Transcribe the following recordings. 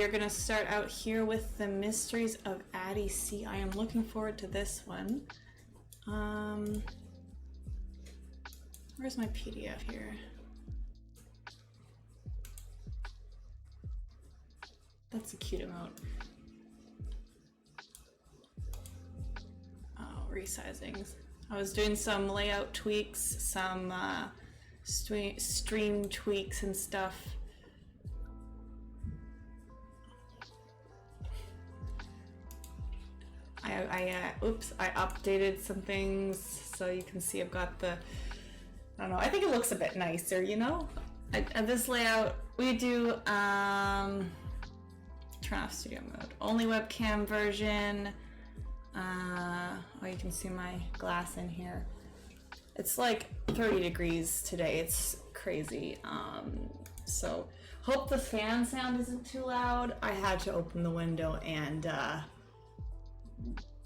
we are going to start out here with the Mysteries of Addy C. I am looking forward to this one. Where's my PDF here? That's a cute emote. Oh, resizing. I was doing some layout tweaks, some stream tweaks and stuff. I updated some things so you can see I've got the, I don't know, I think it looks a bit nicer, you know? This layout, we do, turn off studio mode, only webcam version. Oh, you can see my glass in here. It's like 30 degrees today, it's crazy. So hope the fan sound isn't too loud. I had to open the window and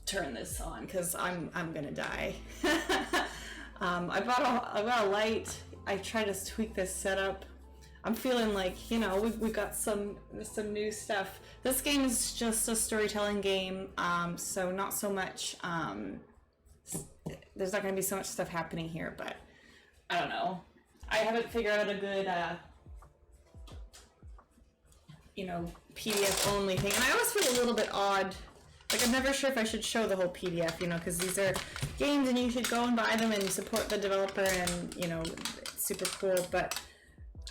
turn this on because I'm gonna die. I bought a light. I tried to tweak this setup. I'm feeling like, you know, we got some new stuff. This game is just a storytelling game, so not so much. There's not gonna be so much stuff happening here, but I don't know. I haven't figured out a good, you know, PDF only thing, and I always feel a little bit odd. Like, I'm never sure if I should show the whole PDF, you know, because these are games and you should go and buy them and support the developer and, you know, it's super cool, but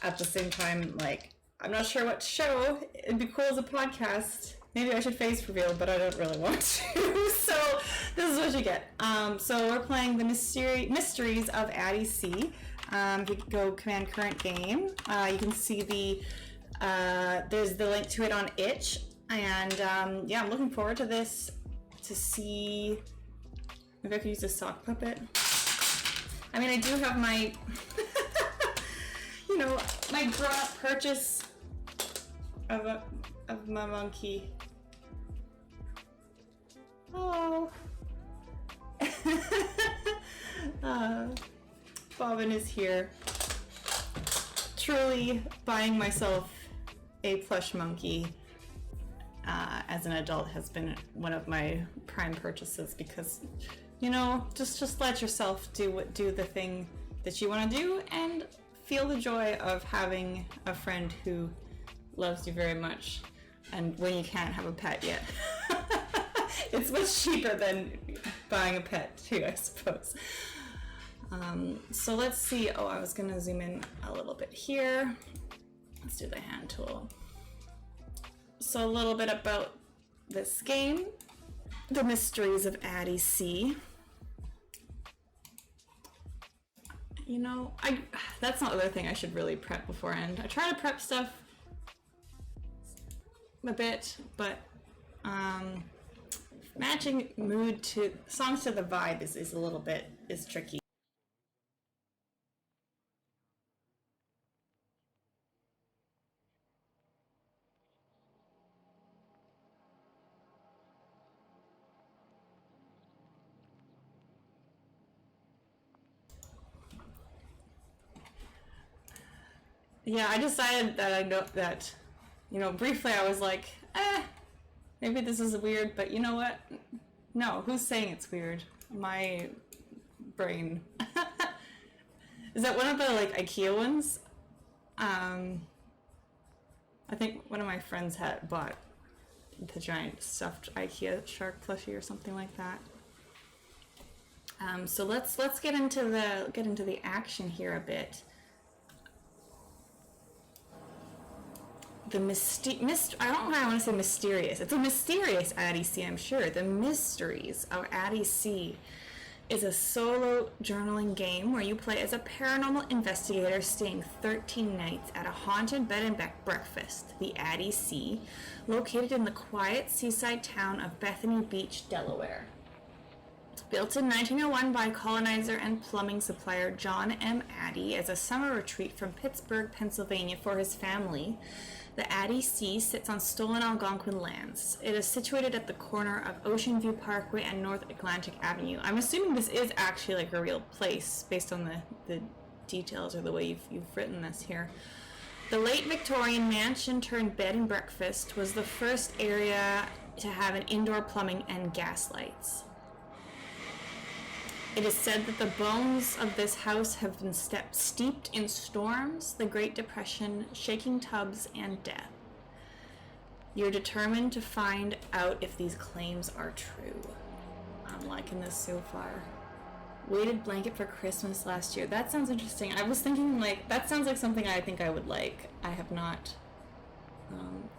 at the same time, like, I'm not sure what to show. It'd be cool as a podcast. Maybe I should face reveal, but I don't really want to. So this is what you get. So we're playing the Mysteries of Addy C. If you go command current game, you can see there's the link to it on itch. And yeah, I'm looking forward to this, to see, maybe I could use a sock puppet. I mean, I do have my, you know, my grown-up purchase of my monkey. Oh. Bobbin is here. Truly buying myself a plush monkey. As an adult has been one of my prime purchases because, you know, just let yourself do the thing that you want to do and feel the joy of having a friend who loves you very much, and when you can't have a pet yet. It's much cheaper than buying a pet too, I suppose. So let's see. Oh, I was gonna zoom in a little bit here. Let's do the hand tool. So a little bit about this game, the Mysteries of Addy C. You know, that's not the other thing I should really prep beforehand. I try to prep stuff a bit, but matching mood to songs to the vibe is a little bit tricky. Yeah, I decided that I know that, you know, briefly I was like, maybe this is weird, but you know what? No, who's saying it's weird? My brain. Is that one of the, like, IKEA ones? I think one of my friends had bought the giant stuffed IKEA shark plushie or something like that. So let's get into the action here a bit. I don't know why I want to say mysterious. It's a mysterious Addy C, I'm sure. The Mysteries of Addy C is a solo journaling game where you play as a paranormal investigator staying 13 nights at a haunted bed and breakfast, the Addy C, located in the quiet seaside town of Bethany Beach, Delaware. Built in 1901 by colonizer and plumbing supplier John M. Addy as a summer retreat from Pittsburgh, Pennsylvania for his family, the Addy C sits on stolen Algonquin lands. It is situated at the corner of Ocean View Parkway and North Atlantic Avenue. I'm assuming this is actually like a real place based on the details or the way you've written this here. The late Victorian mansion turned bed and breakfast was the first area to have an indoor plumbing and gas lights. It is said that the bones of this house have been steeped in storms, the Great Depression, shaking tubs, and death. You're determined to find out if these claims are true. I'm liking this so far. Weighted blanket for Christmas last year. That sounds interesting. I was thinking, like, that sounds like something I think I would like. I have not.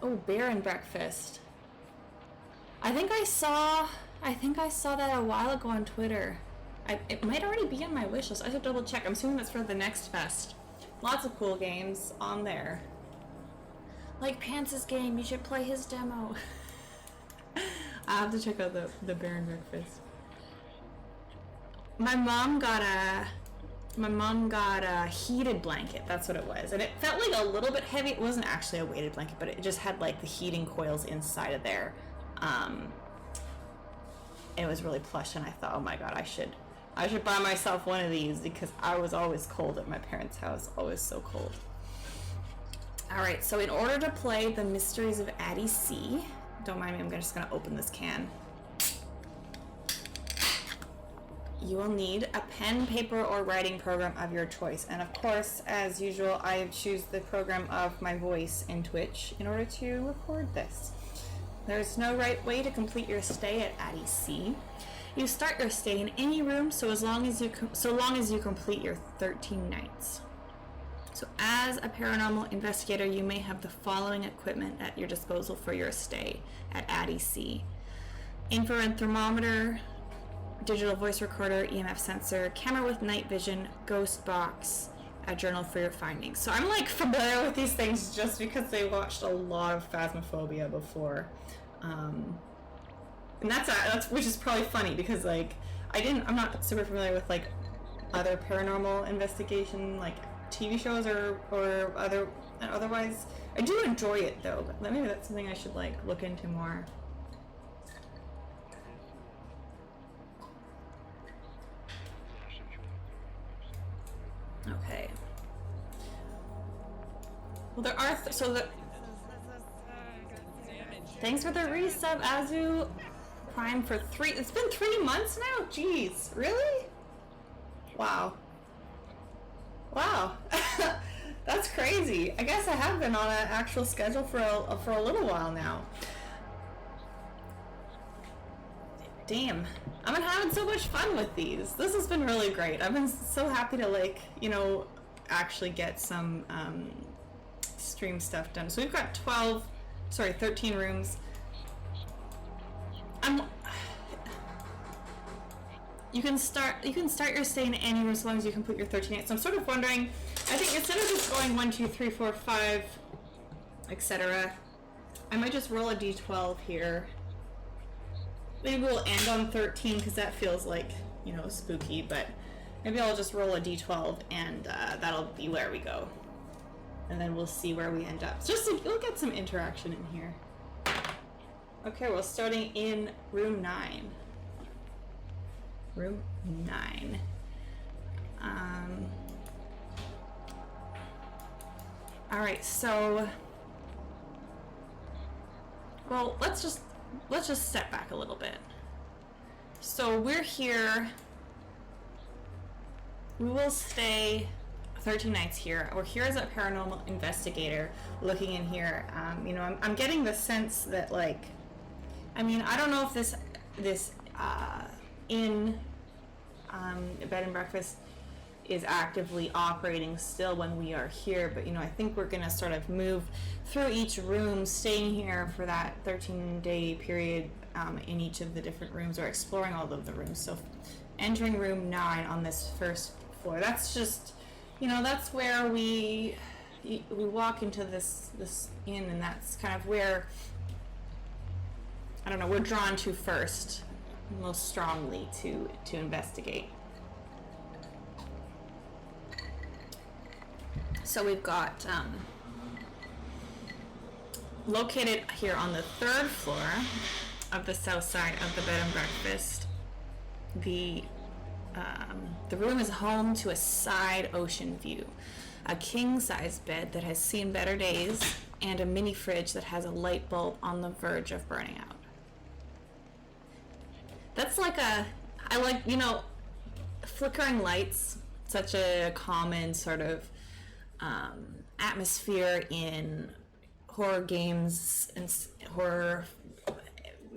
Oh, bear and breakfast. I think I saw that a while ago on Twitter. It might already be on my wish list. I should double check. I'm assuming that's for the next fest. Lots of cool games on there. Like Pants' game, you should play his demo. I have to check out the bear and breakfast. My mom got a heated blanket. That's what it was, and it felt like a little bit heavy. It wasn't actually a weighted blanket, but it just had like the heating coils inside of there. It was really plush, and I thought, oh my god, I should buy myself one of these because I was always cold at my parents' house. Always so cold. Alright, so in order to play the Mysteries of Addy C, don't mind me, I'm just gonna open this can. You will need a pen, paper, or writing program of your choice. And of course, as usual, I choose the program of my voice in Twitch in order to record this. There's no right way to complete your stay at Addy C. You start your stay in any room so long as you complete your 13 nights. So as a paranormal investigator, you may have the following equipment at your disposal for your stay at Addy C. Infrared thermometer, digital voice recorder, EMF sensor, camera with night vision, ghost box, a journal for your findings. So I'm like familiar with these things just because I watched a lot of Phasmophobia before. And that's which is probably funny because like I'm not super familiar with like other paranormal investigation like TV shows or otherwise. I do enjoy it though, but maybe that's something I should like look into more. Okay. Well, there are thanks for the resub, Azu Prime for 3. It's been 3 months now. Jeez, really? Wow. Wow. That's crazy. I guess I have been on an actual schedule for a little while now. Damn. I've been having so much fun with these. This has been really great. I've been so happy to actually get some stream stuff done. So we've got 13 rooms. You can start your stay in any room as long as you complete your 13 nights. So I'm sort of wondering, I think instead of just going 1, 2, 3, 4, 5, etc., I might just roll a d12 here. Maybe we'll end on 13 because that feels like, spooky, but maybe I'll just roll a d12 and that'll be where we go. And then we'll see where we end up. Just so we'll get some interaction in here. Okay, we're starting in room 9. Room 9. Alright, so well, let's just step back a little bit. So we're here. We will stay 13 nights here. We're here as a paranormal investigator looking in here. I'm getting the sense that I don't know if this bed and breakfast is actively operating still when we are here, but I think we're going to sort of move through each room, staying here for that 13-day period in each of the different rooms, or exploring all of the rooms. So entering room 9 on this first floor, that's just, that's where we walk into this inn, and that's kind of where, I don't know, we're drawn to first, most strongly to investigate. So we've got located here on the 3rd floor of the south side of the bed and breakfast. The room is home to a side ocean view. a king-size bed that has seen better days, and a mini fridge that has a light bulb on the verge of burning out. That's like I like, flickering lights, such a common sort of atmosphere in horror games and horror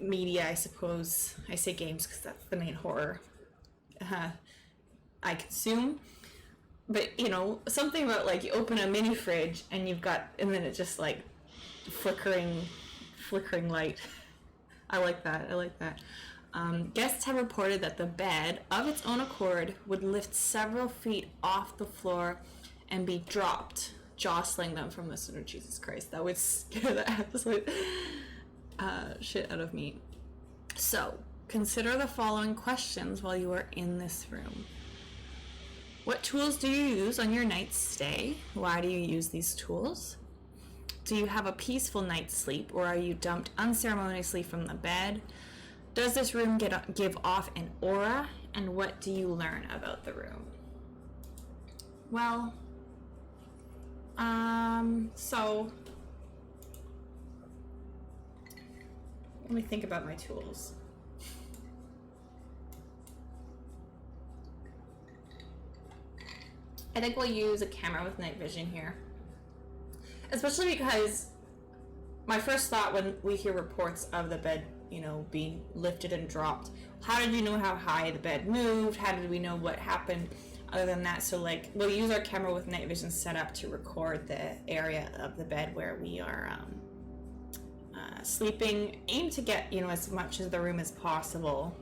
media, I suppose. I say games because that's the main horror I consume. But, something about, like, you open a mini fridge and and then it's just, like, flickering light. I like that. Guests have reported that the bed, of its own accord, would lift several feet off the floor and be dropped, jostling them from the center. Jesus Christ, that would scare the absolute shit out of me. So, consider the following questions while you are in this room. What tools do you use on your night's stay? Why do you use these tools? Do you have a peaceful night's sleep, or are you dumped unceremoniously from the bed? Does this room give off an aura? And what do you learn about the room? Well, so let me think about my tools. I think we'll use a camera with night vision here. Especially because my first thought when we hear reports of the bed, being lifted and dropped, how did you know how high the bed moved? How did we know what happened other than that? So, like, we'll use our camera with night vision set up to record the area of the bed where we are sleeping. Aim to get, as much of the room as possible.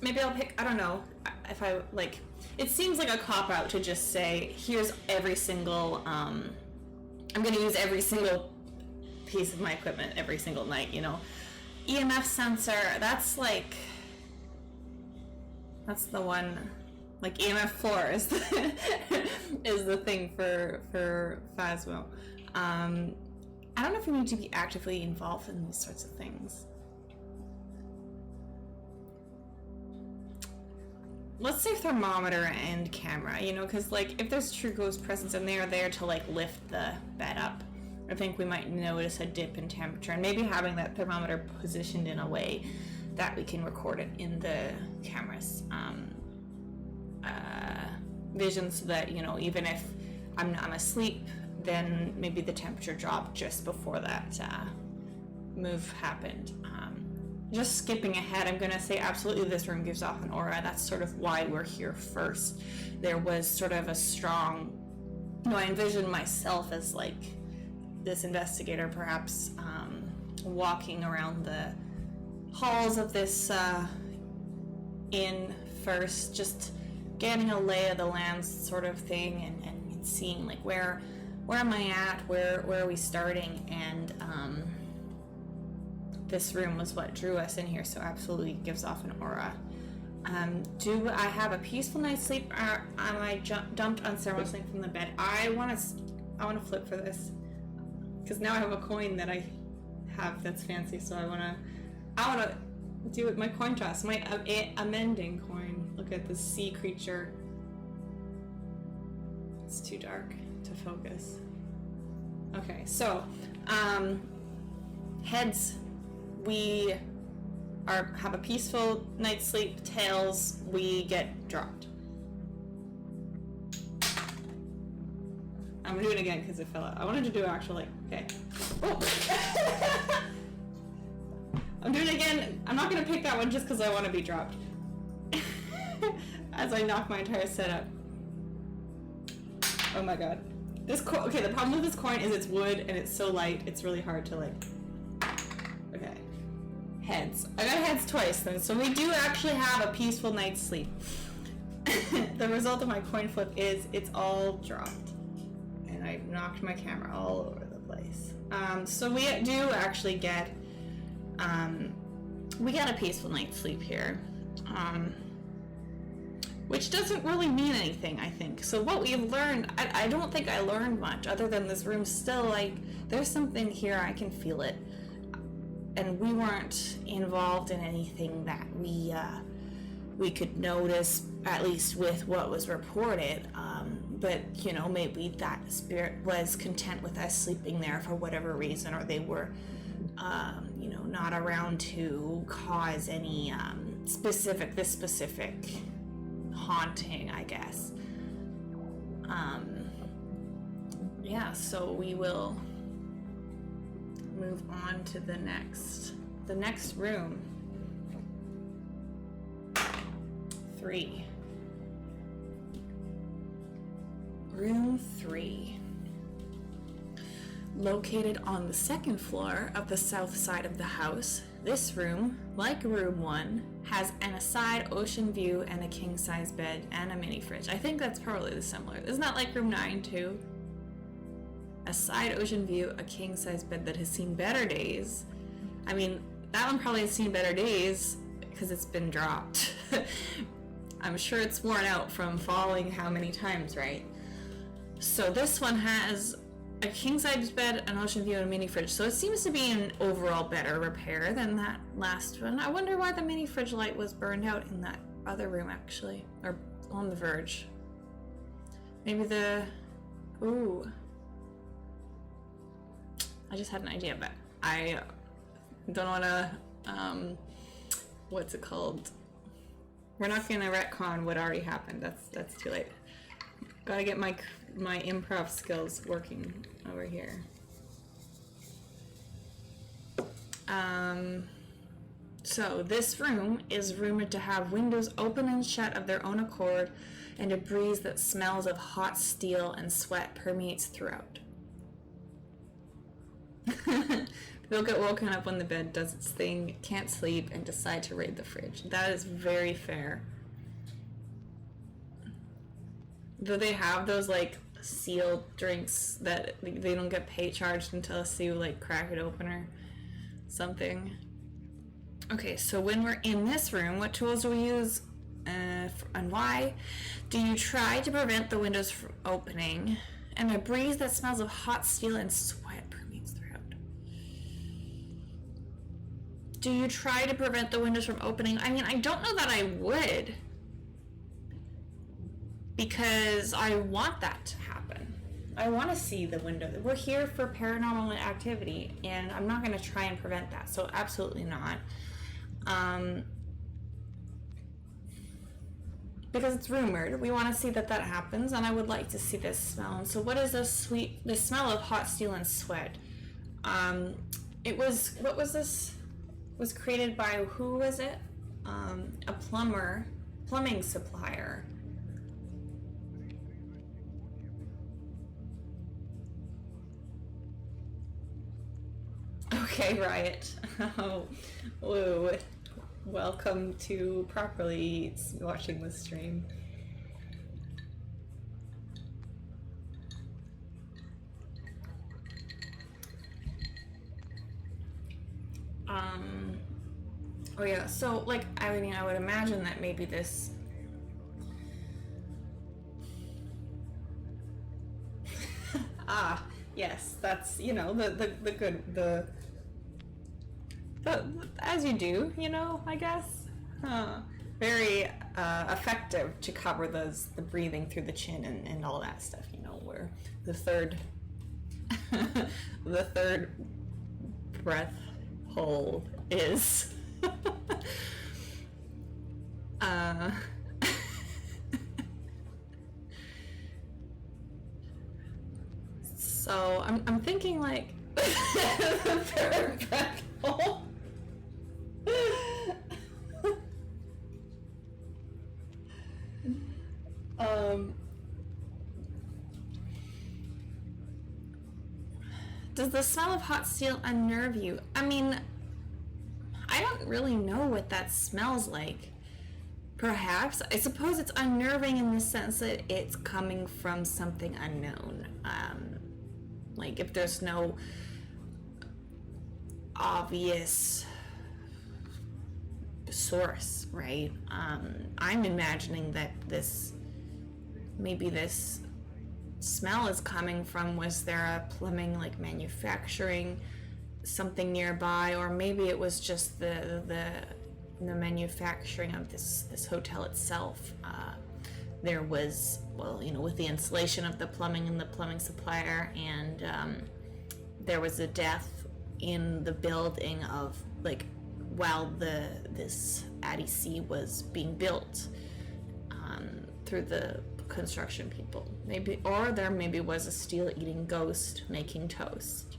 Maybe I'll pick, I don't know, if I, like, it seems like a cop-out to just say, here's every single, I'm going to use every single piece of my equipment every single night, EMF sensor, that's the one, like, EMF 4 is the, is the thing for Phasmo. I don't know if we need to be actively involved in these sorts of things. Let's say thermometer and camera, because, like, if there's true ghost presence and they are there to, like, lift the bed up, I think we might notice a dip in temperature, and maybe having that thermometer positioned in a way that we can record it in the camera's vision, so that, even if I'm asleep, then maybe the temperature dropped just before that move happened. Just skipping ahead, I'm going to say absolutely this room gives off an aura. That's sort of why we're here first. There was sort of a strong, I envisioned myself as, like, this investigator perhaps walking around the halls of this inn first, just getting a lay of the land sort of thing, and seeing, like, where am I at, where are we starting, and this room was what drew us in here, so absolutely gives off an aura. Do I have a peaceful night's sleep, or am I dumped unceremoniously from the bed? I want to flip for this, because now I have a coin that I have that's fancy, so I want to do it. My coin toss, my amending coin. Look at the sea creature. It's too dark to focus. Okay, so heads, we have a peaceful night's sleep. Tails, we get dropped. I'm gonna do it again because it fell out. I wanted to do actually. Okay. Oh. I'm doing it again. I'm not gonna pick that one just because I want to be dropped. As I knock my entire setup. Oh my god. Okay, the problem with this coin is it's wood and it's so light, it's really hard to, like... Okay. Heads. I got heads twice then, so we do actually have a peaceful night's sleep. The result of my coin flip is it's all dropped. And I knocked my camera all over the place. So we do actually get... we got a peaceful night's sleep here. Which doesn't really mean anything, I think. So what we've learned, I don't think I learned much, other than this room still, like, there's something here, I can feel it. And we weren't involved in anything that we we could notice, at least with what was reported. But, you know, maybe that spirit was content with us sleeping there for whatever reason, or they were, you know, not around to cause any specific haunting, I guess. Yeah, so we will move on to the next room. 3. Room 3. Located on the second floor of the south side of the house, this room, like room 1, has an aside ocean view and a king-size bed and a mini fridge. I think that's probably the similar. Isn't that like room 9 too? A side ocean view, a king-size bed that has seen better days. I mean, that one probably has seen better days because it's been dropped. I'm sure it's worn out from falling how many times, right? So this one has a king-size bed, an ocean view, and a mini fridge. So it seems to be in overall better repair than that last one. I wonder why the mini fridge light was burned out in that other room, actually. Or on the verge. Maybe the... Ooh. I just had an idea, but I don't want to... what's it called? We're not going to retcon what already happened. That's too late. Gotta get my improv skills working over here. So this room is rumored to have windows open and shut of their own accord, and a breeze that smells of hot steel and sweat permeates throughout. They'll get woken up when the bed does its thing, can't sleep, and decide to raid the fridge. That is very fair. Do they have those, like, sealed drinks that they don't get pay charged until you, like, crack it open or something? Okay, so when we're in this room, what tools do we use and why? Do you try to prevent the windows from opening? And a breeze that smells of hot steel and sweat permeates throughout. Do you try to prevent the windows from opening? I mean, I don't know that I would. Because I want that to happen. I want to see the window. We're here for paranormal activity, and I'm not going to try and prevent that. So absolutely not. Because it's rumored. We want to see that happens, and I would like to see this smell. And so what is the smell of hot steel and sweat? It was, what was this? It was created by, who was it? A plumbing supplier. Okay, Riot. Oh, woo. Welcome to properly watching this stream. Oh yeah, so, like, I mean, I would imagine that maybe this... yes, that's, you know, the good, as you do, you know, I guess. Very effective to cover the breathing through the chin and all that stuff, you know, where the third the third breath hole is. So I'm thinking like the third breath hole. Does the smell of hot steel unnerve you? I mean, I don't really know what that smells like. Perhaps. I suppose it's unnerving in the sense that it's coming from something unknown. Like if there's no obvious source, right? I'm imagining that maybe this smell is coming from, was there a plumbing, like, manufacturing something nearby, or maybe it was just the the manufacturing of this hotel itself, there was, well, you know, with the installation of the plumbing and the plumbing supplier, and there was a death in the building of, like, while this Addy C was being built, through the construction people. Maybe, or there maybe was a steel-eating ghost making toast.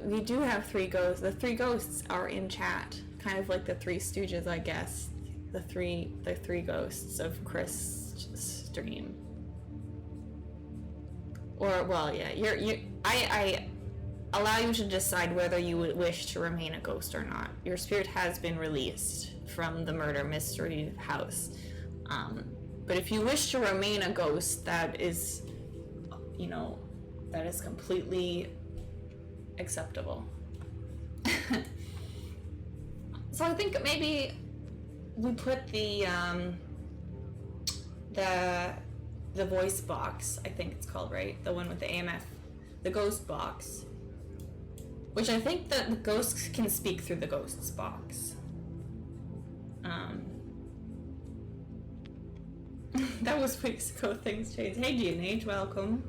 We do have 3 ghosts. The 3 ghosts are in chat, kind of like the 3 Stooges, I guess. The three ghosts of Chris' stream. Or, well, yeah, I allow you to decide whether you would wish to remain a ghost or not. Your spirit has been released from the murder mystery house. But if you wish to remain a ghost, that is, you know, that is completely acceptable. So I think maybe we put the voice box, I think it's called, right? The one with the AMF, the ghost box. Which I think that the ghosts can speak through the ghosts box. That was weeks ago, things changed. Hey G&H, welcome.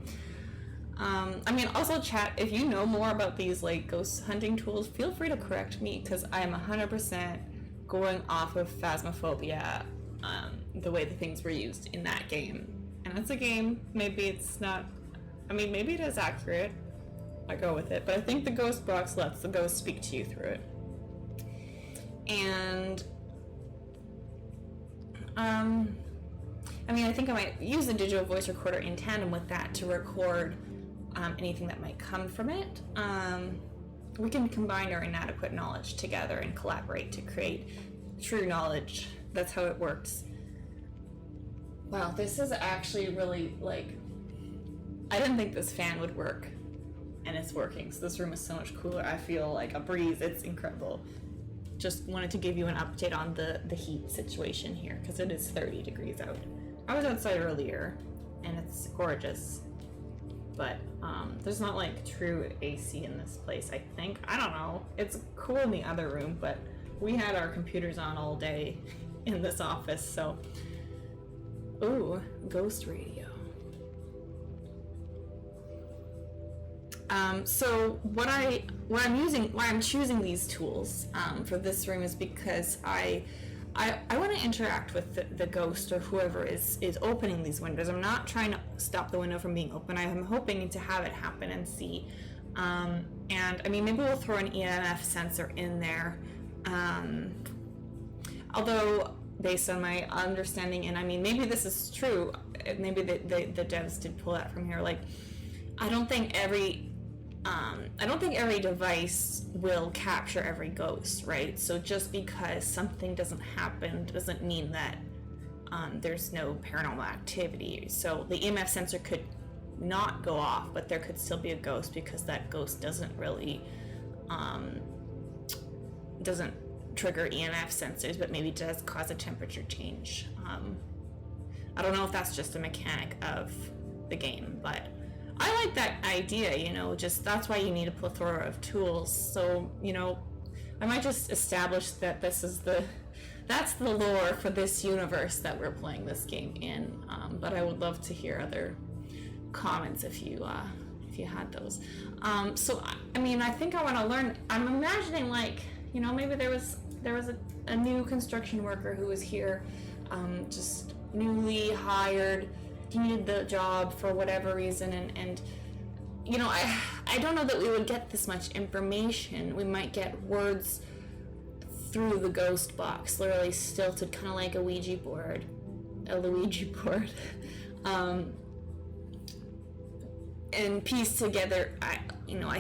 I mean, also chat, if you know more about these like ghost hunting tools, feel free to correct me, because I am 100% going off of Phasmophobia, the way the things were used in that game. And it's a game, maybe it's not, I mean, maybe it is accurate. I go with it, but I think the ghost box lets the ghost speak to you through it. And I mean, I think I might use the digital voice recorder in tandem with that to record anything that might come from it. We can combine our inadequate knowledge together and collaborate to create true knowledge. That's how it works. Wow, this is actually really, like, I didn't think this fan would work. And it's working, so this room is so much cooler. I feel like a breeze. It's incredible. Just wanted to give you an update on the heat situation here, because it is 30 degrees out. I was outside earlier, and it's gorgeous. But there's not like true AC in this place, I think. I don't know. It's cool in the other room, but we had our computers on all day in this office, so. Ooh, ghost radio. So why I'm choosing these tools for this room is because I want to interact with the ghost or whoever is opening these windows. I'm not trying to stop the window from being open. I am hoping to have it happen and see. And I mean, maybe we'll throw an EMF sensor in there. Although, based on my understanding, and I mean, maybe this is true. Maybe the devs did pull that from here. Like, I don't think every device will capture every ghost, right? So just because something doesn't happen doesn't mean that there's no paranormal activity. So the EMF sensor could not go off, but there could still be a ghost because that ghost doesn't really doesn't trigger EMF sensors, but maybe does cause a temperature change. I don't know if that's just a mechanic of the game, but I like that idea, you know, just that's why you need a plethora of tools. So, you know, I might just establish that that's the lore for this universe that we're playing this game in. But I would love to hear other comments if you had those. So, I mean, I think I want to learn. I'm imagining, like, you know, maybe there was a new construction worker who was here, just newly hired. He needed the job for whatever reason, and you know, I don't know that we would get this much information. We might get words through the ghost box, literally stilted, kind of like a Luigi board. And piece together, I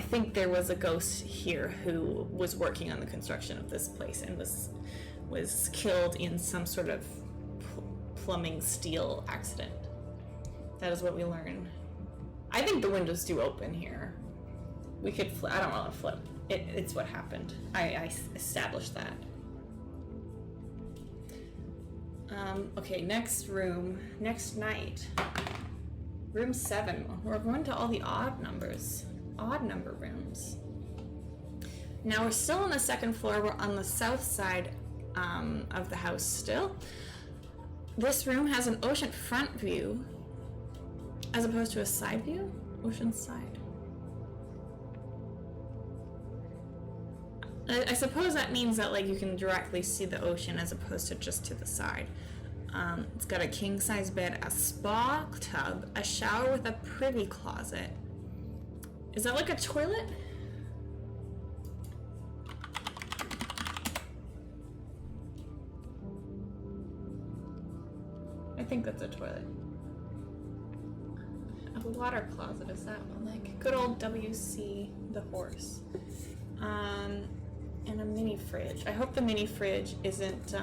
think there was a ghost here who was working on the construction of this place and was killed in some sort of plumbing steel accident. That is what we learn. I think the windows do open here. We could flip. I don't want to flip. It's what happened. I established that. Okay, next room, next night. Room 7. We're going to all the odd numbers. Odd number rooms. Now we're still on the second floor. We're on the south side of the house still. This room has an ocean front view as opposed to a side view. Ocean side. I suppose that means that like you can directly see the ocean as opposed to just to the side. It's got a king size bed, a spa tub, a shower with a privy closet. Is that like a toilet? I think that's a toilet. A water closet, is that one? Like good old WC the horse. And a mini fridge. I hope the mini fridge isn't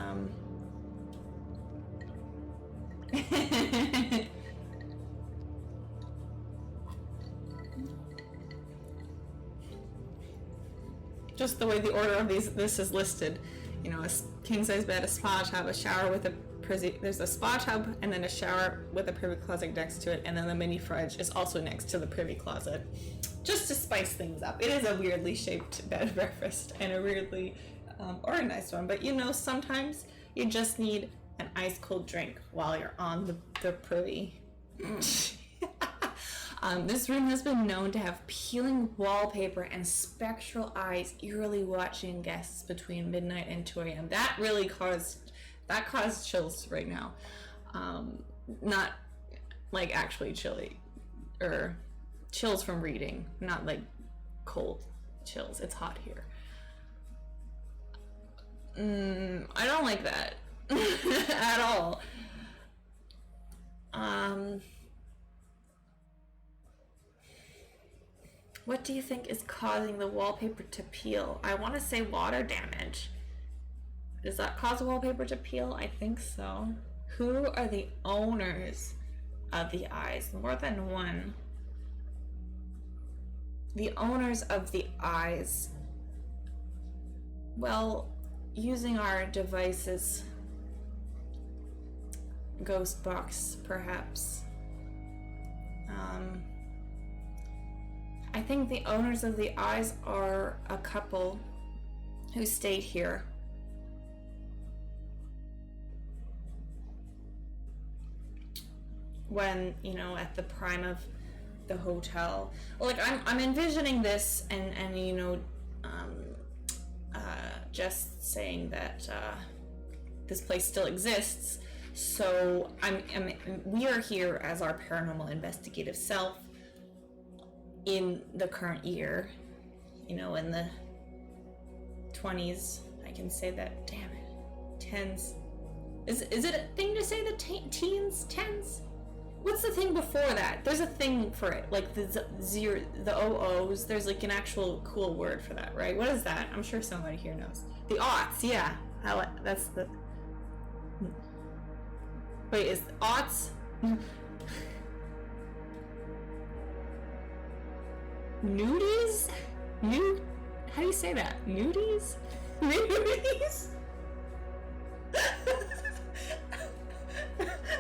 just the way the order of this is listed. You know, a king size bed, a spa tub, a shower with a there's a spa tub and then a shower with a privy closet next to it, and then the mini fridge is also next to the privy closet, just to spice things up. It is a weirdly shaped bed and breakfast and a weirdly organized one, but you know, sometimes you just need an ice cold drink while you're on the privy. This room has been known to have peeling wallpaper and spectral eyes eerily watching guests between midnight and 2 a.m. That really caused chills right now. Not like actually chilly, or chills from reading, not like cold chills. It's hot here. I don't like that at all. What do you think is causing the wallpaper to peel? I want to say water damage. Does that cause wallpaper to peel? I think so. Who are the owners of the eyes? More than one. The owners of the eyes. Well, using our devices, ghost box, perhaps. I think the owners of the eyes are a couple who stayed here. When, you know, at the prime of the hotel. Like, I'm envisioning this and you know, just saying that this place still exists. So we are here as our paranormal investigative self in the current year, you know, in the 20s. I can say that. Damn it, tens. Is it a thing to say the teens, tens? What's the thing before that? There's a thing for it, like the zero, the OOs. There's like an actual cool word for that, right? What is that? I'm sure somebody here knows. The aughts, yeah. That's the. Wait, is aughts? Nudies? How do you say that? Nudies? Nudies?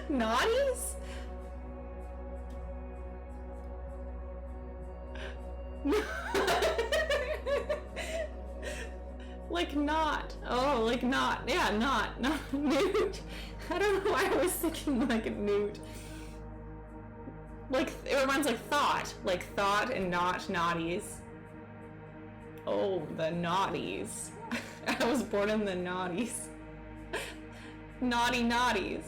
Naughties? Like not. Oh, like not. Yeah, not nude. I don't know why I was thinking like a nude. Like, it reminds like thought and not naughties. Oh, the naughties. I was born in the naughties. Naughty naughties.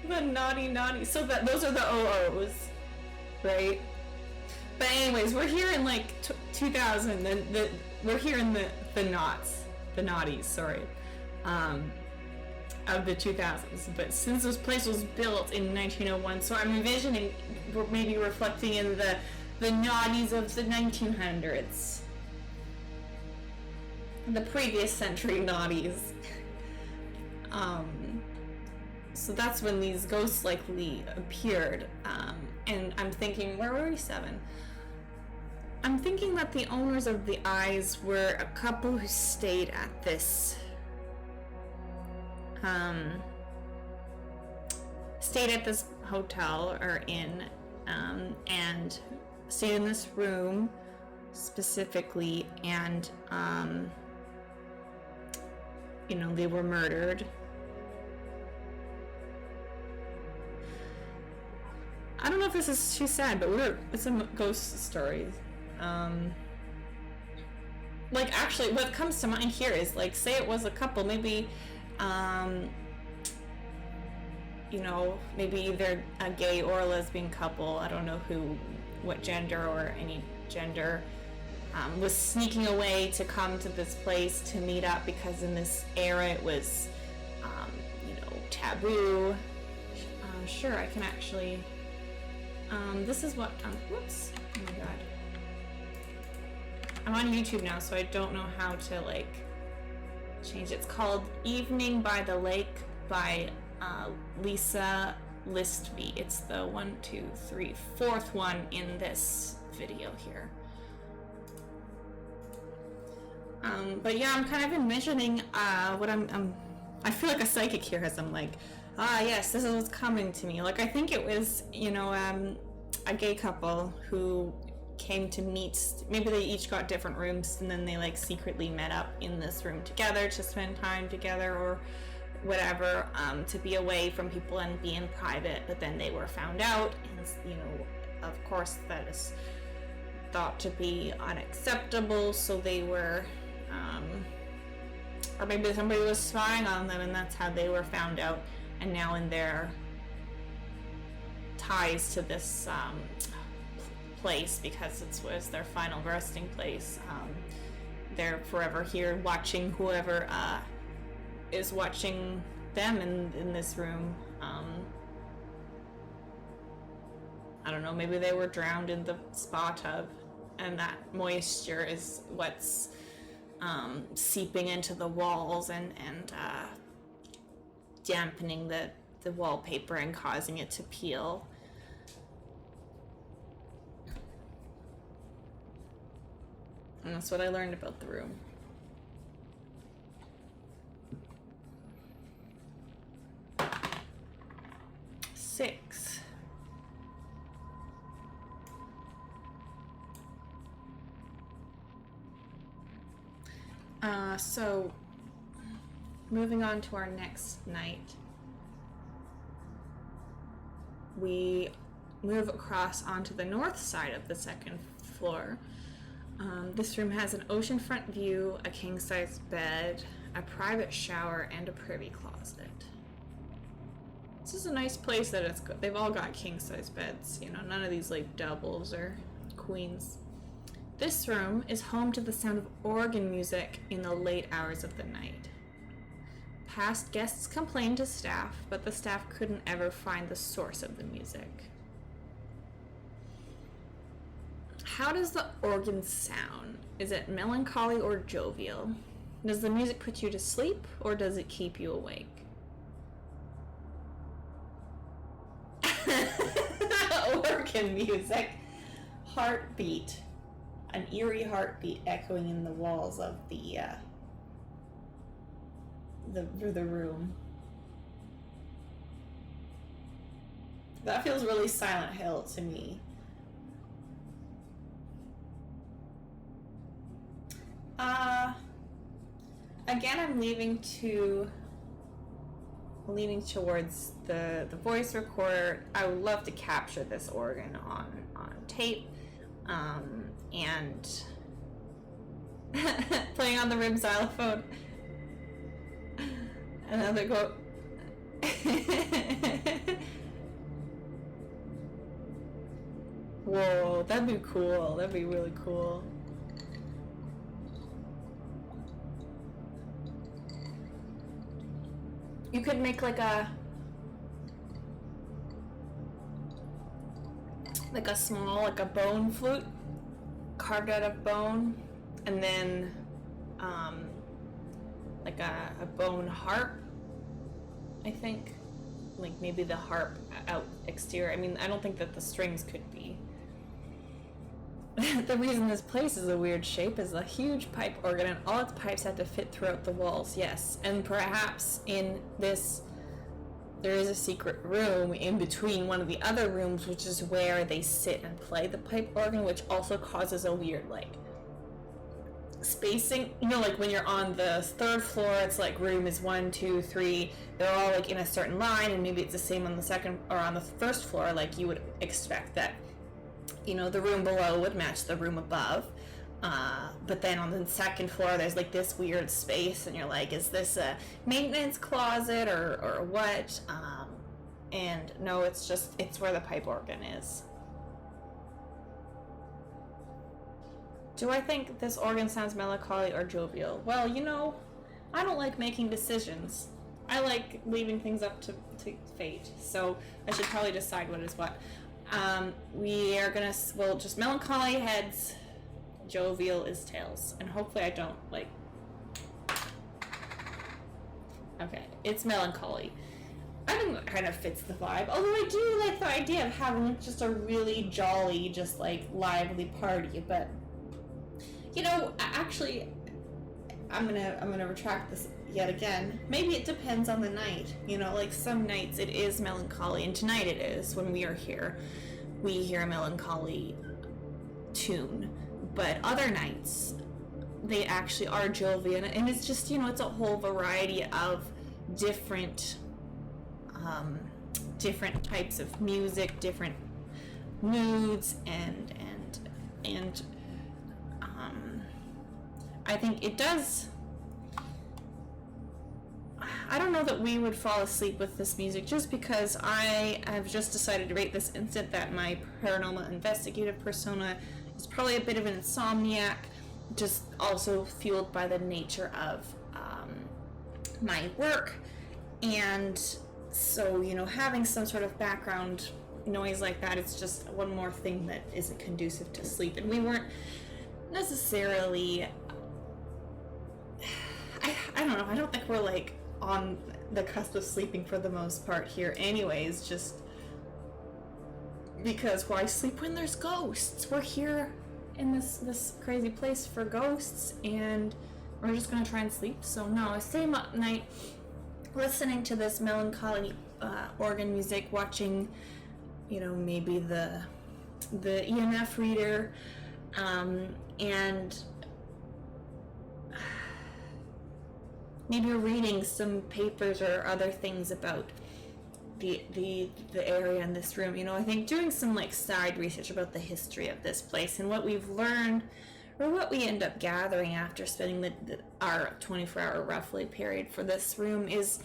The naughty naughty. So those are the OOs, right? But anyways, we're here in like 2000. We're here in the naughties. Sorry, of the 2000s. But since this place was built in 1901, so I'm envisioning maybe reflecting in the naughties of the 1900s, the previous century naughties. So that's when these ghosts likely appeared. And I'm thinking, where were we? 7. I'm thinking that the owners of the eyes were a couple who stayed at this um, stayed at this hotel or inn, and stayed in this room specifically, and you know, they were murdered. I don't know if this is too sad, but it's a ghost story. Like, actually, what comes to mind here is, like, say it was a couple, maybe, you know, maybe they're a gay or a lesbian couple, I don't know what gender or any gender, was sneaking away to come to this place to meet up, because in this era it was, you know, taboo. Sure, I can actually, this is what, whoops, oh my god. I'm on YouTube now, so I don't know how to, like, change it. It's called Evening by the Lake by Lisa Listby. It's the 4th one in this video here. But yeah, I'm kind of envisioning what I feel like a psychic here, as I'm like, yes, this is what's coming to me. Like, I think it was, you know, a gay couple who came to meet, maybe they each got different rooms, and then they, like, secretly met up in this room together to spend time together or whatever, to be away from people and be in private, but then they were found out, and, you know, of course that is thought to be unacceptable, so they were, or maybe somebody was spying on them, and that's how they were found out, and now in their ties to this place, because it was their final resting place, they're forever here watching whoever is watching them in this room. I don't know, maybe they were drowned in the spa tub, and that moisture is what's seeping into the walls and dampening the wallpaper and causing it to peel. And that's what I learned about the room. Six. So moving on to our next night, we move across onto the north side of the second floor. This room has an oceanfront view, a king-size bed, a private shower, and a privy closet. This is a nice place that it's good. They've all got king-size beds, you know, none of these like doubles or queens. This room is home to the sound of organ music in the late hours of the night. Past guests complained to staff, but the staff couldn't ever find the source of the music. How does the organ sound? Is it melancholy or jovial? Does the music put you to sleep, or does it keep you awake? Organ music. Heartbeat. An eerie heartbeat echoing in the walls of the room. That feels really Silent Hill to me. Again, I'm leaning towards the voice recorder. I would love to capture this organ on tape, and playing on the rim xylophone. Another quote. Whoa, that'd be cool. That'd be really cool. You could make like a small, like a bone flute carved out of bone, and then like a bone harp, I think, like maybe the harp out exterior. I mean, I don't think that the strings could be the reason this place is a weird shape is a huge pipe organ, and all its pipes have to fit throughout the walls. Yes, and perhaps in this there is a secret room in between one of the other rooms, which is where they sit and play the pipe organ, which also causes a weird, like, spacing. You know, like when you're on the third floor, it's like room is 1, 2, 3. They're all like in a certain line, and maybe it's the same on the second or on the first floor. Like you would expect that, you know, the room below would match the room above. But then on the second floor, there's like this weird space, and you're like, is this a maintenance closet or what? And no, it's where the pipe organ is. Do I think this organ sounds melancholy or jovial? Well, you know, I don't like making decisions. I like leaving things up to fate. So I should probably decide what is what. We are gonna, well, just melancholy heads, jovial is tails, and hopefully I don't, like, okay, it's melancholy. I think that kind of fits the vibe, although I do like the idea of having just a really jolly, just like lively party. But you know, actually, I'm gonna retract this yet again. Maybe it depends on the night. You know, like some nights it is melancholy, and tonight it is. When we are here, we hear a melancholy tune. But other nights, they actually are jovial, and it's just, you know, it's a whole variety of different types of music, different moods, and I think it does. I don't know that we would fall asleep with this music, just because I have just decided to rate this instant that my paranormal investigative persona is probably a bit of an insomniac, just also fueled by the nature of my work. And so, you know, having some sort of background noise like that, it's just one more thing that isn't conducive to sleep. And we weren't necessarily, I don't know, I don't think we're like on the cusp of sleeping for the most part here anyways, just because why sleep when there's ghosts? We're here in this crazy place for ghosts, and we're just gonna try and sleep. So no, I stay up night listening to this melancholy organ music, watching, you know, maybe the EMF reader, and maybe reading some papers or other things about the area in this room. You know, I think doing some like side research about the history of this place, and what we've learned, or what we end up gathering after spending our 24-hour roughly period for this room, is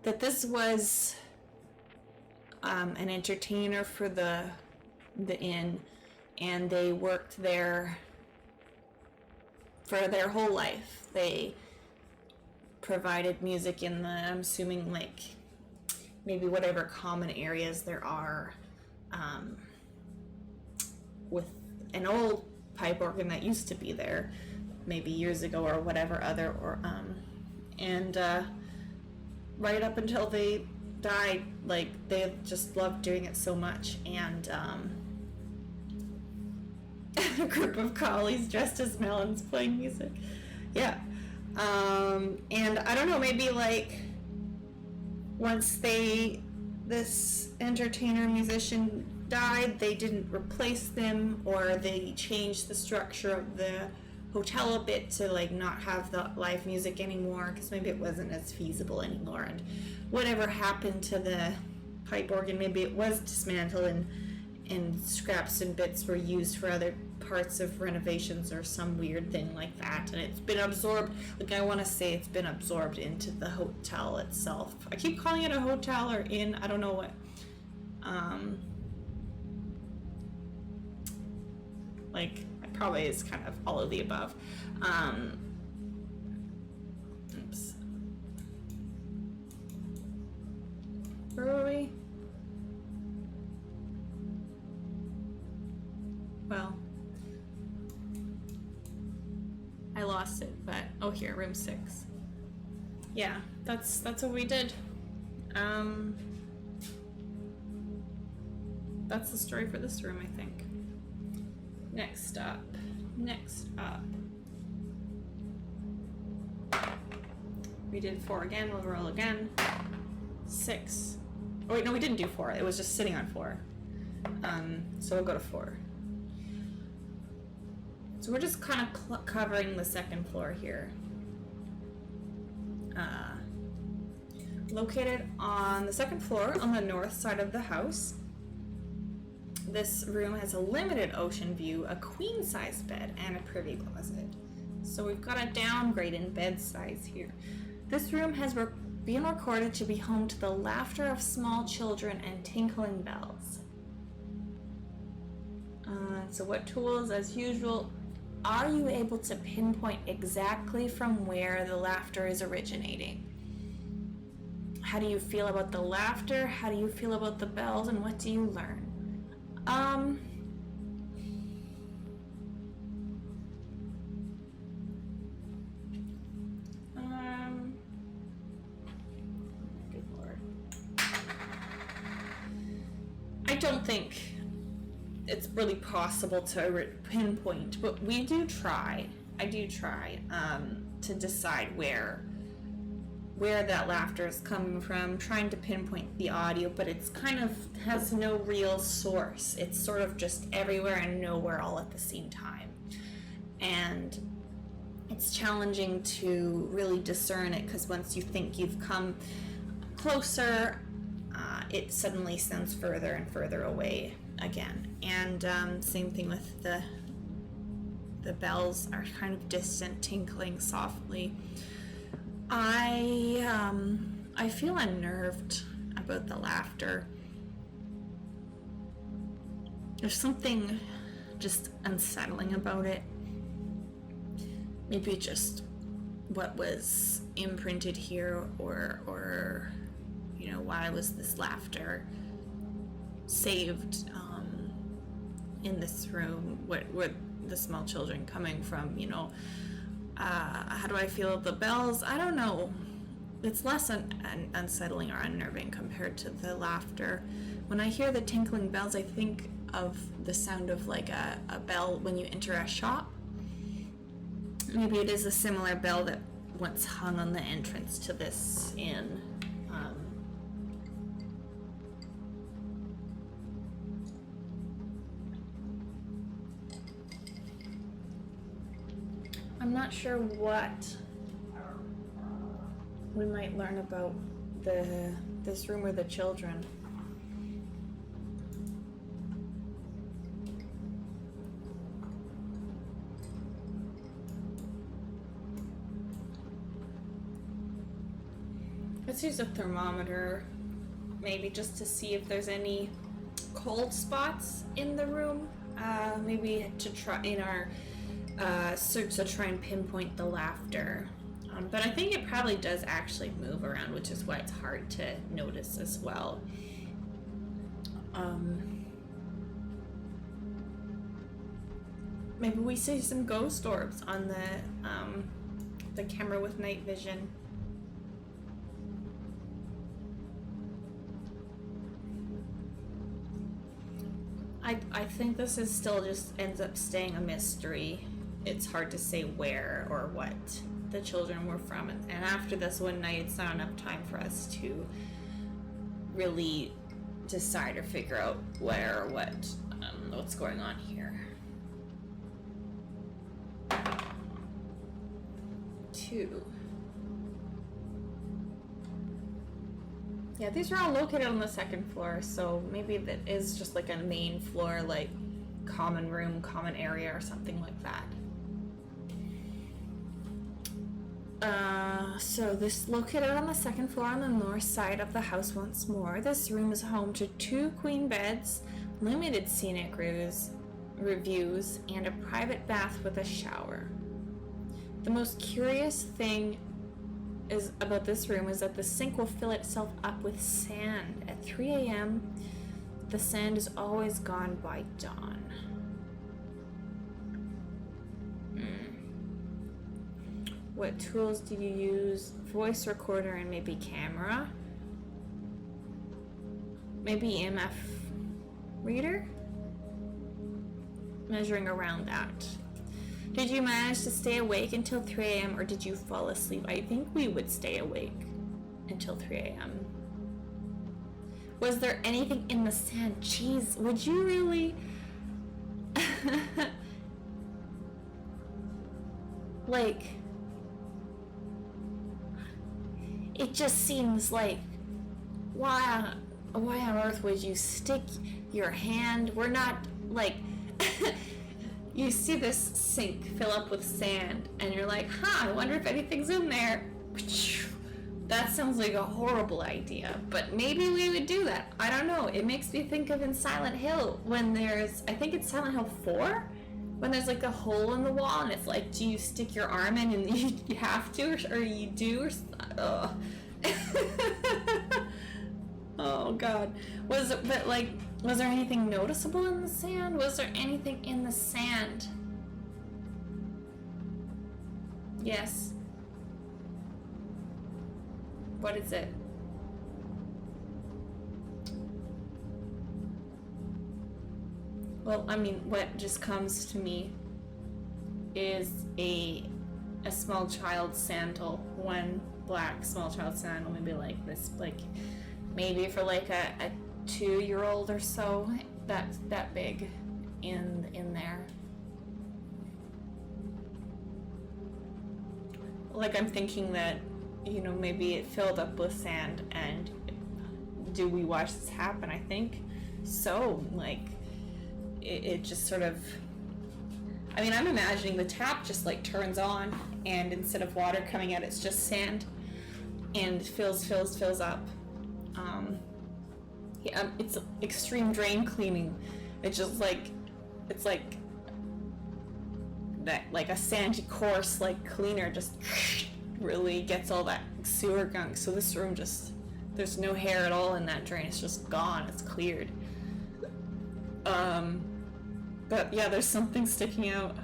that this was an entertainer for the inn, and they worked there for their whole life. They provided music in the, I'm assuming, like maybe whatever common areas there are, with an old pipe organ that used to be there maybe years ago, or whatever other, or and right up until they died, like they just loved doing it so much. And a group of collies dressed as melons playing music, yeah. And I don't know, maybe like once this entertainer musician died, they didn't replace them, or they changed the structure of the hotel a bit to like not have the live music anymore, because maybe it wasn't as feasible anymore. And whatever happened to the pipe organ, maybe it was dismantled and scraps and bits were used for other parts of renovations or some weird thing like that, and it's been absorbed, like I want to say it's been absorbed into the hotel itself. I keep calling it a hotel or inn, I don't know what. Like, it probably is kind of all of the above. Oops. Where were we? Well, I lost it, but oh, here, room 6. Yeah, that's what we did. That's the story for this room, I think. Next up. We did 4 again, we'll roll again. 6. Oh wait, no, we didn't do 4. It was just sitting on 4. So we'll go to 4. So we're just kind of covering the second floor here. Located on the second floor on the north side of the house. This room has a limited ocean view, a queen-size bed, and a privy closet. So we've got a downgrade in bed size here. This room has been recorded to be home to the laughter of small children and tinkling bells. So what tools, as usual, are you able to pinpoint exactly from where the laughter is originating? How do you feel about the laughter? How do you feel about the bells? And what do you learn? Good Lord. I don't think it's really possible to pinpoint, but we do try. I do try to decide where that laughter is coming from, trying to pinpoint the audio, but it's kind of has no real source. It's sort of just everywhere and nowhere all at the same time. And it's challenging to really discern it, because once you think you've come closer, it suddenly sounds further and further away again. And same thing with the bells are kind of distant, tinkling softly. I feel unnerved about the laughter. There's something just unsettling about it. Maybe just what was imprinted here, or you know, why was this laughter saved in this room? What were the small children coming from, you know? How do I feel about the bells? I don't know. It's less unsettling or unnerving compared to the laughter. When I hear the tinkling bells, I think of the sound of like a bell when you enter a shop. Maybe it is a similar bell that once hung on the entrance to this inn. I'm not sure what we might learn about this room or the children. Let's use a thermometer, maybe just to see if there's any cold spots in the room. Maybe to try in our search to try and pinpoint the laughter. But I think it probably does actually move around, which is why it's hard to notice as well. Maybe we see some ghost orbs on the camera with night vision. I think this is still just ends up staying a mystery. It's hard to say where or what the children were from, and after this one night, it's not enough time for us to really decide or figure out where or what's going on here. 2. Yeah, these are all located on the second floor, so maybe that is just like a main floor, like common room, common area, or something like that. So this located on the second floor on the north side of the house once more. This room is home to 2 queen beds, limited scenic reviews, and a private bath with a shower. The most curious thing about this room is that the sink will fill itself up with sand. At 3 a.m., the sand is always gone by dawn. What tools do you use? Voice recorder and maybe camera. Maybe EMF reader? measuring around that. Did you manage to stay awake until 3 a.m. or did you fall asleep? I think we would stay awake until 3 a.m. Was there anything in the sand? Jeez, would you really? Like, it just seems like, why on earth would you stick your hand? We're not, like, you see this sink fill up with sand, and you're like, I wonder if anything's in there. That sounds like a horrible idea, but maybe we would do that. I don't know. It makes me think of in Silent Hill when there's, I think it's Silent Hill 4, when there's like a hole in the wall, and it's like, do you stick your arm in and you have to, or you do, or oh God. Was there anything noticeable in the sand? Was there anything in the sand? Yes. What is it? Well, I mean, what just comes to me is a small child sandal, one black small child sandal, maybe like this, like maybe for like a 2-year-old or so, that big in there. Like, I'm thinking that, you know, maybe it filled up with sand, and do we watch this happen? I think so. Like, it just sort of, I mean, I'm imagining the tap just like turns on, and instead of water coming out, it's just sand, and fills up. It's extreme drain cleaning. It's just like, it's like that, like a sandy coarse like cleaner just really gets all that sewer gunk. So this room just, there's no hair at all in that drain. It's just gone. It's cleared. But yeah, there's something sticking out.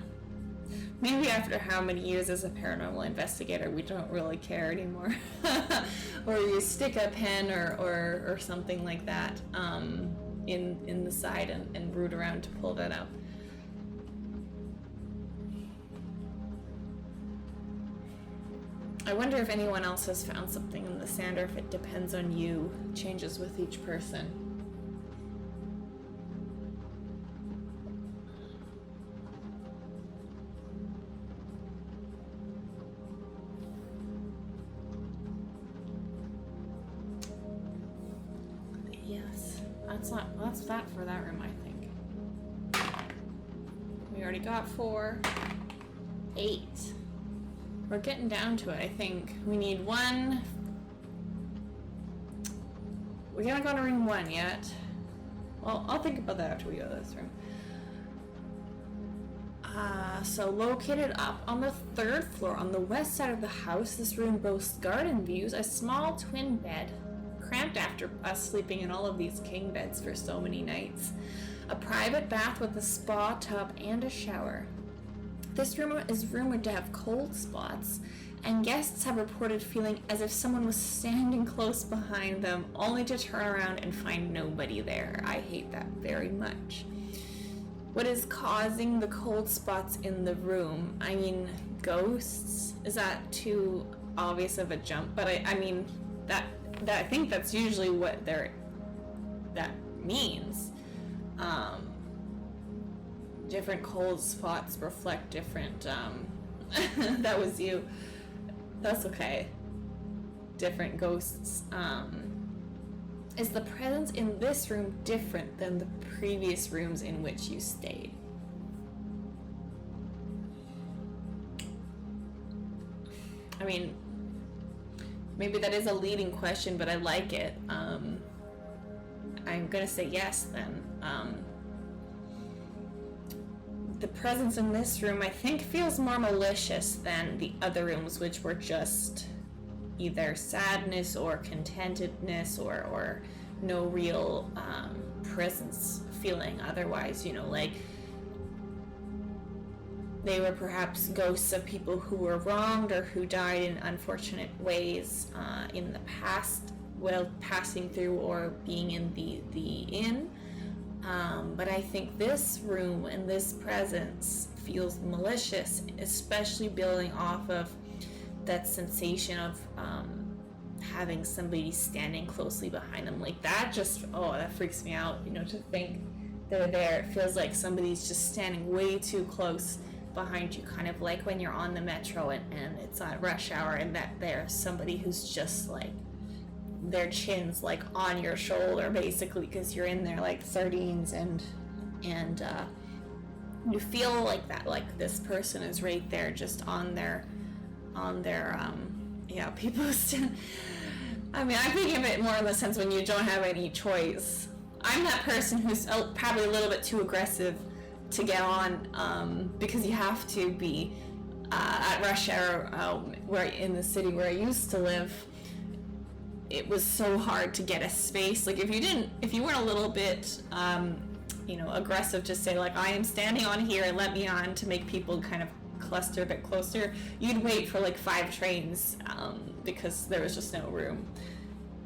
Maybe after how many years as a paranormal investigator, we don't really care anymore. Or you stick a pen or something like that in the side and root around to pull that out. I wonder if anyone else has found something in the sand, or if it depends on you, changes with each person. Yes, that's that for that room, I think. We already got 4, 8. We're getting down to it, I think. We need 1. We haven't gone to ring 1 yet. Well, I'll think about that after we go to this room. So located up on the 3rd floor on the west side of the house, this room boasts garden views, a small twin bed, cramped after us sleeping in all of these king beds for so many nights, a private bath with a spa tub and a shower. This room is rumored to have cold spots, and guests have reported feeling as if someone was standing close behind them, only to turn around and find nobody there. I hate that very much. What is causing the cold spots in the room? I mean, ghosts? Is that too obvious of a jump? But I mean, that I think that's usually what that means. Different cold spots reflect different, that was you. That's okay. Different ghosts. Is the presence in this room different than the previous rooms in which you stayed? I mean, maybe that is a leading question, but I like it. I'm gonna say yes then. The presence in this room, I think, feels more malicious than the other rooms, which were just either sadness or contentedness or no real presence feeling otherwise, you know, like they were perhaps ghosts of people who were wronged or who died in unfortunate ways in the past while passing through or being in the inn. But I think this room and this presence feels malicious, especially building off of that sensation of having somebody standing closely behind them. Like that just, oh, that freaks me out, you know, to think they're there. It feels like somebody's just standing way too close behind you, kind of like when you're on the metro and it's on rush hour and that there's somebody who's just like, their chin's like on your shoulder basically because you're in there like sardines, and you feel like that, like this person is right there just on their yeah, people stand. I mean, I think of it more in the sense when you don't have any choice. I'm that person who's probably a little bit too aggressive to get on because you have to be at rush hour where in the city where I used to live. It was so hard to get a space. Like if you weren't a little bit you know, aggressive, just say like, I am standing on here, let me on, to make people kind of cluster a bit closer, you'd wait for like 5 trains because there was just no room.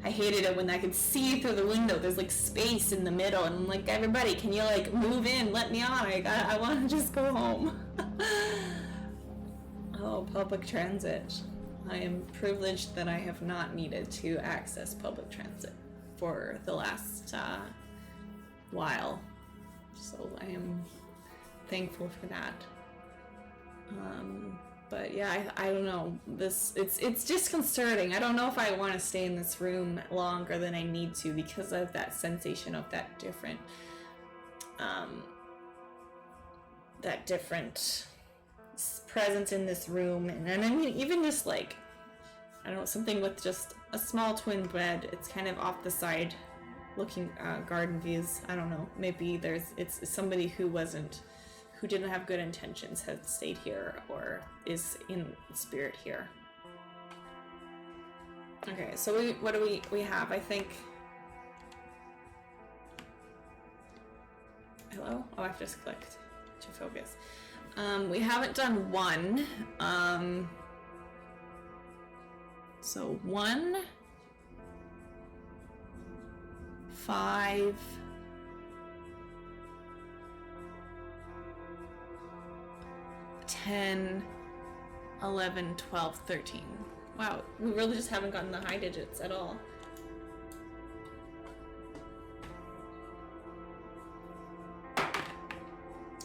I hated it when I could see through the window, there's like space in the middle, and I'm like, everybody, can you like move in, let me on, I want to just go home. Oh, public transit. I am privileged that I have not needed to access public transit for the last while, so I am thankful for that. But yeah, I don't know. It's disconcerting. I don't know if I want to stay in this room longer than I need to because of that sensation of that different presence in this room. And I mean, even just like, I don't know, something with just a small twin bed. It's kind of off the side, looking garden views. I don't know. Maybe it's somebody who didn't have good intentions, has stayed here or is in spirit here. Okay, so what do we have? I think. Hello? Oh, I've just clicked to focus. We haven't done 1. So 1, 5, 10, 11, 12, 13. Wow, we really just haven't gotten the high digits at all.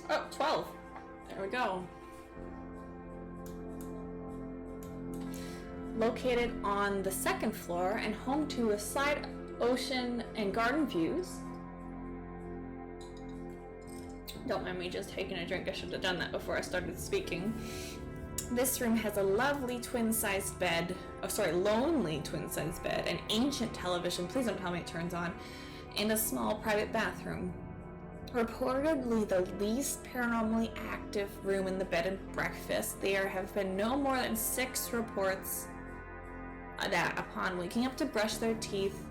Oh, 12. There we go. Located on the 2nd floor and home to a side ocean and garden views. Don't mind me just taking a drink. I should have done that before I started speaking. This room has a lovely twin-sized bed. Oh, sorry, lonely twin-sized bed, an ancient television. Please don't tell me it turns on. And a small private bathroom. Reportedly the least paranormally active room in the bed and breakfast. There have been no more than 6 reports that upon waking up to brush their teeth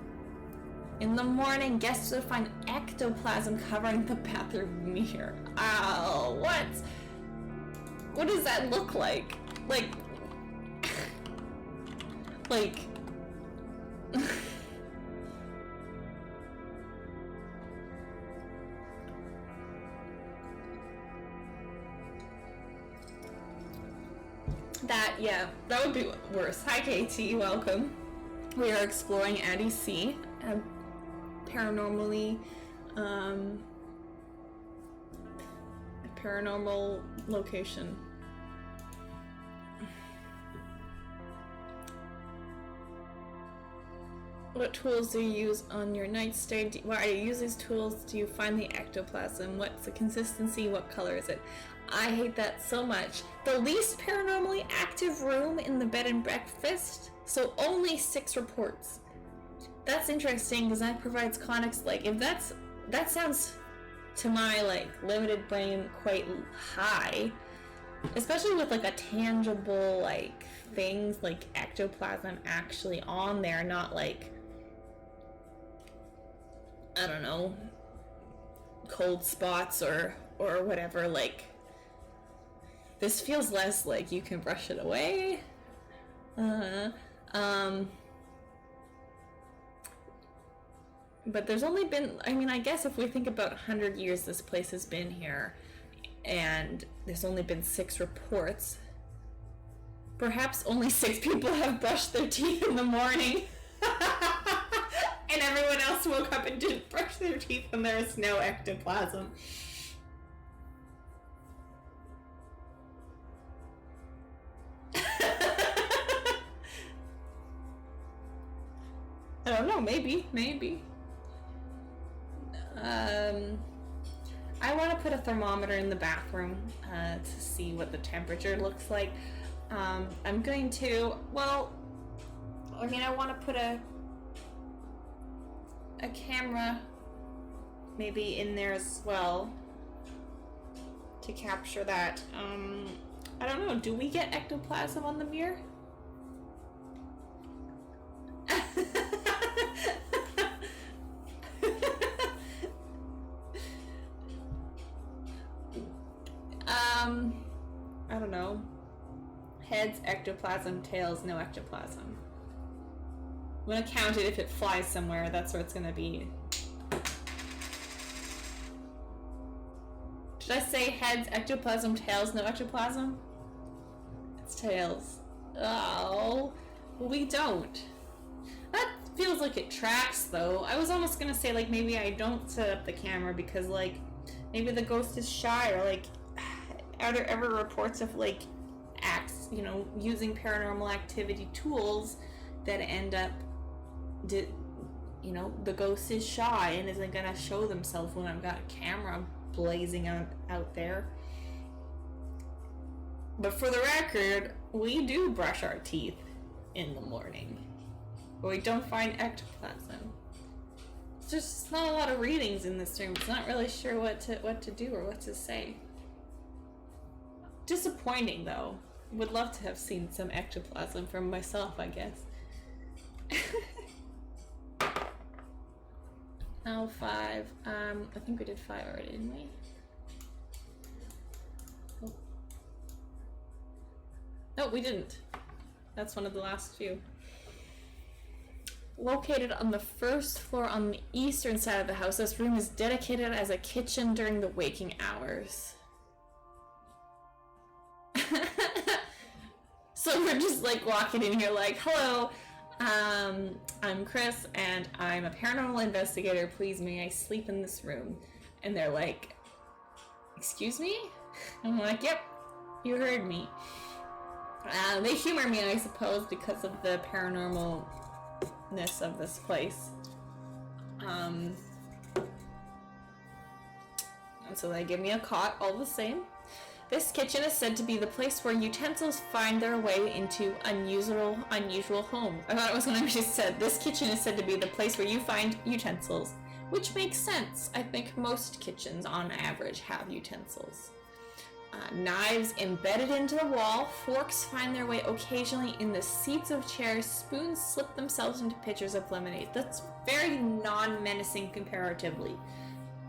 in the morning, guests would find ectoplasm covering the bathroom mirror. Ow, what? What does that look like? Like that, yeah, that would be worse. Hi KT, welcome. We are exploring Addy C, a paranormal location. What tools do you use on your nightstand? Why do you use these tools? Do you find the ectoplasm? What's the consistency? What color is it? I hate that so much. The least paranormally active room in the bed and breakfast, so only 6 reports. That's interesting because that provides context. Like, if that sounds to my like limited brain quite high, especially with like a tangible like things like ectoplasm actually on there, not like, I don't know, cold spots or whatever. Like, this feels less like you can brush it away. But there's only been, I mean, I guess if we think about 100 years this place has been here, and there's only been 6 reports, perhaps only 6 people have brushed their teeth in the morning. And everyone else woke up and didn't brush their teeth and there was no ectoplasm. I don't know, maybe. I want to put a thermometer in the bathroom to see what the temperature looks like. I'm going to, well, I mean, I want to put a camera maybe in there as well to capture that. I don't know, do we get ectoplasm on the mirror? I don't know. Heads, ectoplasm, tails, no ectoplasm. I'm gonna count it if it flies somewhere, that's where it's gonna be. Did I say heads, ectoplasm, tails, no ectoplasm? It's tails. Oh, we don't. That feels like it tracks though. I was almost gonna say like maybe I don't set up the camera because like maybe the ghost is shy, or like are there ever reports of like acts, you know, using paranormal activity tools that end up, you know, the ghost is shy and isn't gonna show themselves when I've got a camera blazing out there. But for the record, we do brush our teeth in the morning. But we don't find ectoplasm. There's just not a lot of readings in this room. It's not really sure what to do or what to say. Disappointing though. Would love to have seen some ectoplasm from myself, I guess. Now 5. I think we did 5 already, didn't we? Oh. No, we didn't. That's one of the last few. Located on the first floor on the eastern side of the house, this room is dedicated as a kitchen during the waking hours. So we're just like walking in here like, hello, I'm Chris and I'm a paranormal investigator. Please may I sleep in this room? And they're like, excuse me? I'm like, yep, you heard me. They humor me, I suppose, because of the paranormalness of this place. And so they give me a cot all the same. This kitchen is said to be the place where utensils find their way into unusual home. I thought it was going to be just said, this kitchen is said to be the place where you find utensils, which makes sense. I think most kitchens on average have utensils. Knives embedded into the wall, forks find their way occasionally in the seats of chairs, spoons slip themselves into pitchers of lemonade. That's very non-menacing comparatively.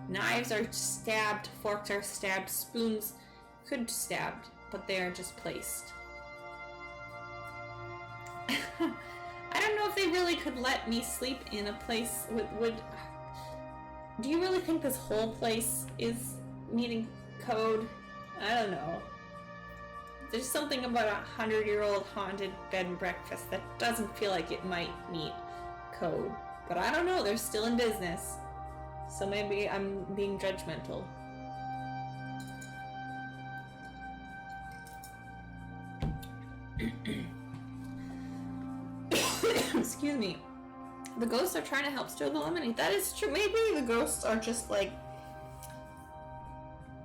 Knives are stabbed, forks are stabbed, spoons could stabbed, but they are just placed. I don't know if they really could let me sleep in a place would do you really think this whole place is meeting code? I don't know. There's something about a 100-year-old haunted bed and breakfast that doesn't feel like it might meet code. But I don't know, they're still in business. So maybe I'm being judgmental. Excuse me. The ghosts are trying to help stir the lemonade. That is true. Maybe the ghosts are just like,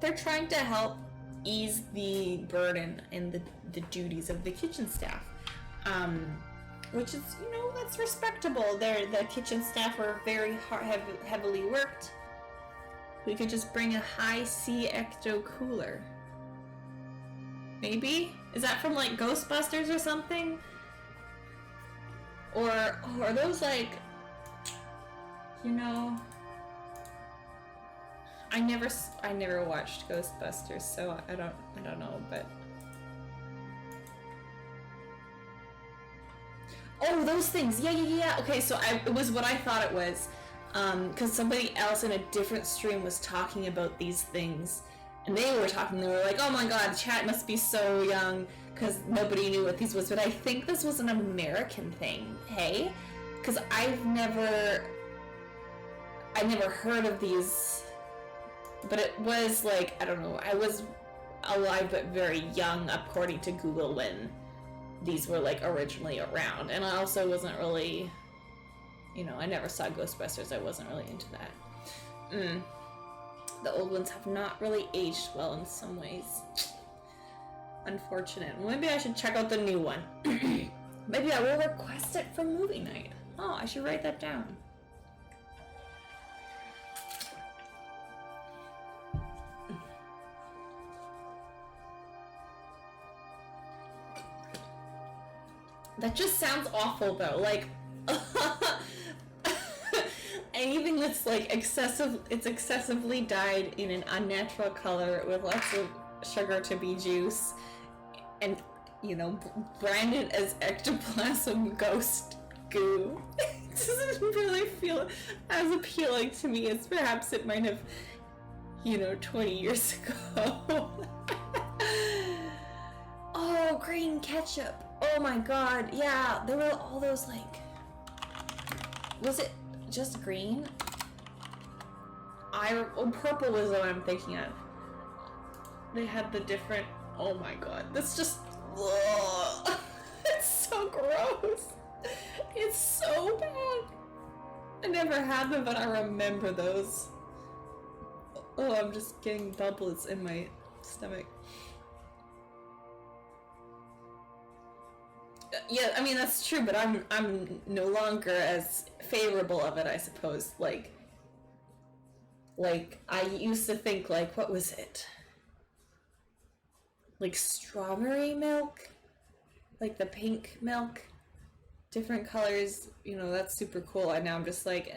they're trying to help ease the burden and the duties of the kitchen staff. Which is, you know, that's respectable. The kitchen staff are very heavily worked. We could just bring a high C ecto cooler. Maybe? Is that from like Ghostbusters or something? Or are those like, you know, I never watched Ghostbusters, so I don't know, but oh, those things. Yeah. Okay, so it was what I thought it was. Because somebody else in a different stream was talking about these things, and they were like, oh my god, chat must be so young, because nobody knew what these was, but I think this was an American thing, hey? Because I never heard of these, but it was like, I don't know, I was alive but very young according to Google when these were like originally around, and I also wasn't really, you know, I never saw Ghostbusters, I wasn't really into that. The old ones have not really aged well in some ways. Unfortunate. Maybe I should check out the new one. Maybe I will request it for movie night. Oh, I should write that down. That just sounds awful though, like anything that's like excessively dyed in an unnatural color with lots of sugar to be juice and, you know, branded as ectoplasm ghost goo. It doesn't really feel as appealing to me as perhaps it might have, you know, 20 years ago. Oh, green ketchup. Oh my god, yeah, there were all those, like, was it just green? Purple was what I'm thinking of. They had the different, oh my god, that's just, ugh. It's so gross. It's so bad. I never had them, but I remember those. Oh, I'm just getting bubbles in my stomach. Yeah, I mean that's true, but I'm no longer as favorable of it, I suppose. Like I used to think, like, what was it? Like strawberry milk? Like the pink milk? Different colors, you know, that's super cool. And now I'm just like,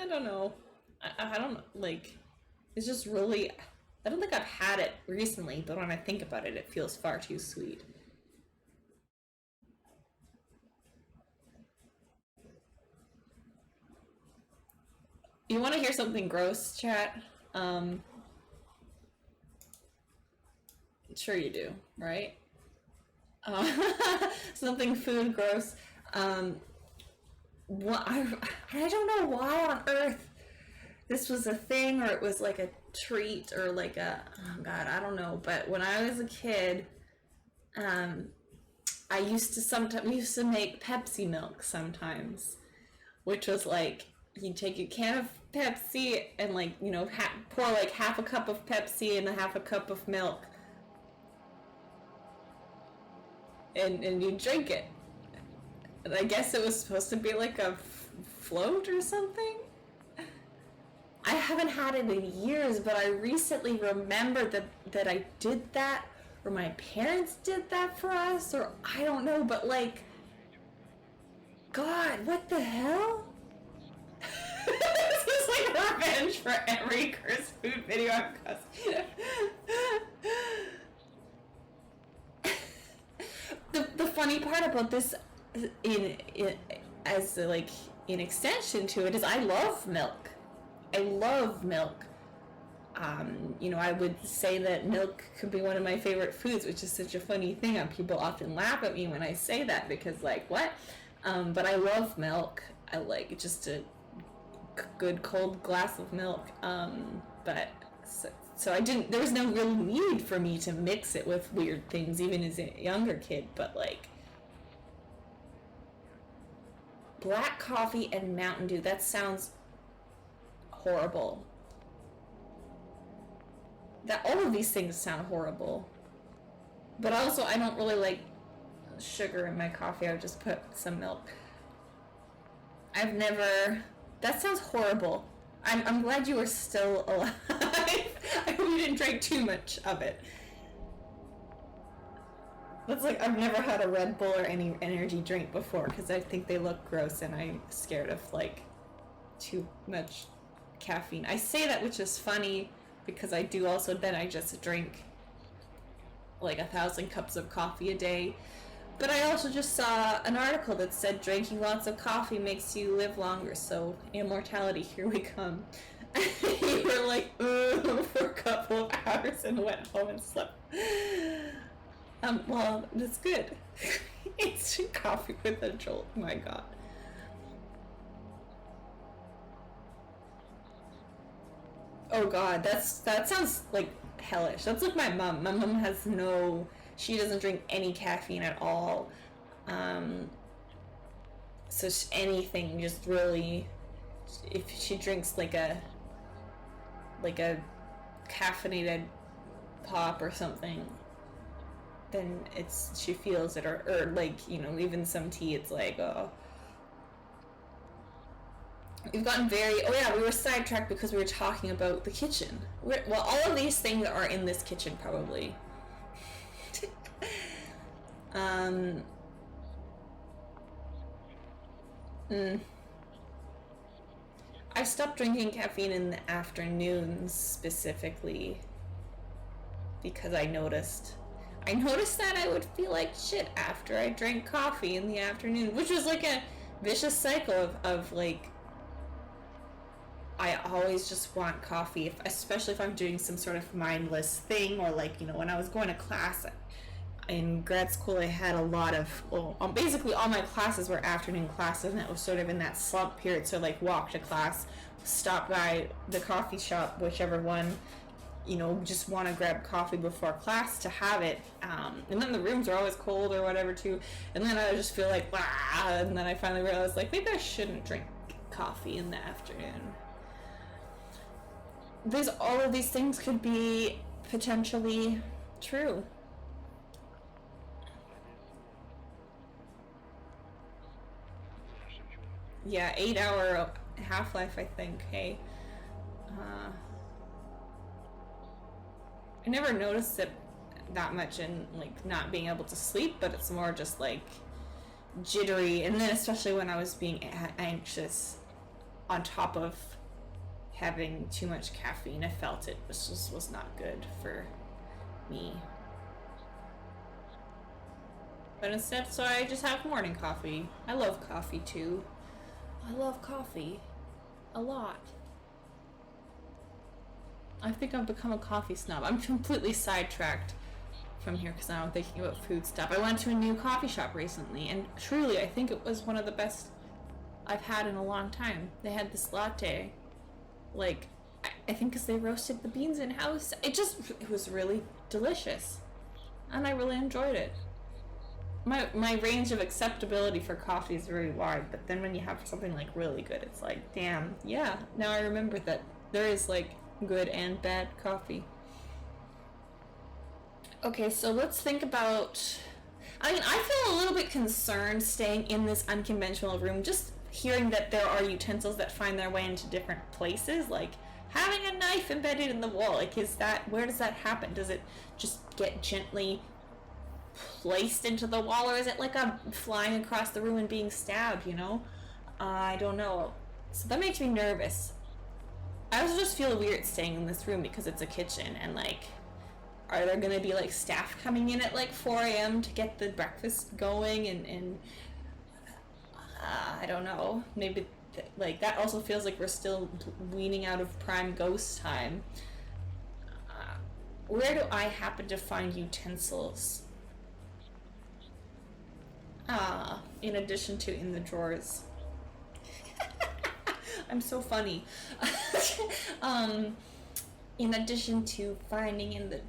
I don't know. I don't, like, it's just really, I don't think I've had it recently, but when I think about it, it feels far too sweet. You want to hear something gross, chat? Sure you do, right? Something food gross. What I don't know why on earth this was a thing, or it was like a treat, or like a, oh god, I don't know. But when I was a kid, we used to make Pepsi milk sometimes, which was like, you take a can of Pepsi and, like, you know, pour like half a cup of Pepsi and half a cup of milk, and you drink it. And I guess it was supposed to be like a float or something. I haven't had it in years, but I recently remembered that I did that, or my parents did that for us, or I don't know, but like, God, what the hell? This is like revenge for every cursed food video I've cussed. The funny part about this, as like in extension to it, is I love milk. I love milk. You know, I would say that milk could be one of my favorite foods, which is such a funny thing, and people often laugh at me when I say that, because, like, what? But I love milk. I like just a good cold glass of milk. But so I didn't, there was no real need for me to mix it with weird things, even as a younger kid. But like, black coffee and Mountain Dew, that sounds horrible. That all of these things sound horrible. But also, I don't really like sugar in my coffee. I would just put some milk. I've never, that sounds horrible. I'm glad you were still alive. I hope you didn't drink too much of it. That's like, I've never had a Red Bull or any energy drink before, because I think they look gross and I'm scared of, like, too much caffeine. I say that, which is funny, because I do also, then I just drink like 1,000 cups of coffee a day. But I also just saw an article that said drinking lots of coffee makes you live longer, so immortality, here we come. You were like, ugh, for a couple of hours and went home and slept. Well, that's good. Instant coffee with a jolt, my god. Oh god, that sounds like hellish. That's like my mom. My mom has she doesn't drink any caffeine at all. So anything just really, if she drinks like a caffeinated pop or something, then she feels it, or like, you know, even some tea, it's like, oh. We've gotten oh yeah, we were sidetracked because we were talking about the kitchen. Well, all of these things are in this kitchen, probably. I stopped drinking caffeine in the afternoons, specifically, because I noticed that I would feel like shit after I drank coffee in the afternoon, which was like a vicious cycle of like, I always just want coffee, especially if I'm doing some sort of mindless thing, or like, you know, when I was going to class in grad school, I had a lot of, basically all my classes were afternoon classes, and it was sort of in that slump period, so like walk to class, stop by the coffee shop, whichever one, you know, just want to grab coffee before class to have it, and then the rooms are always cold or whatever too, and then I just feel like, and then I finally realized, like, maybe I shouldn't drink coffee in the afternoon. All of these things could be potentially true. Yeah, 8-hour half-life, I think. Hey, I never noticed it that much in like not being able to sleep, but it's more just like jittery, and then especially when I was being anxious on top of having too much caffeine, I felt it was not good for me. But instead, so I just have morning coffee. I love coffee too. I love coffee a lot. I think I've become a coffee snob. I'm completely sidetracked from here because now I'm thinking about food stuff. I went to a new coffee shop recently, and truly, I think it was one of the best I've had in a long time. They had this latte, like, I think because they roasted the beans in-house. It was really delicious, and I really enjoyed it. My range of acceptability for coffee is very wide, but then when you have something like really good, it's like, damn, yeah, now I remember that there is like good and bad coffee. Okay, so let's think about, I mean, I feel a little bit concerned staying in this unconventional room, just hearing that there are utensils that find their way into different places, like having a knife embedded in the wall. Like, where does that happen? Does it just get gently placed into the wall, or is it like a flying across the room and being stabbed, you know? I don't know. So that makes me nervous. I also just feel weird staying in this room because it's a kitchen, and like, are there gonna be like staff coming in at like 4 a.m. to get the breakfast going, and I don't know, maybe like that also feels like we're still weaning out of prime ghost time. Where do I happen to find utensils? In addition to in the drawers. I'm so funny. In addition to finding in the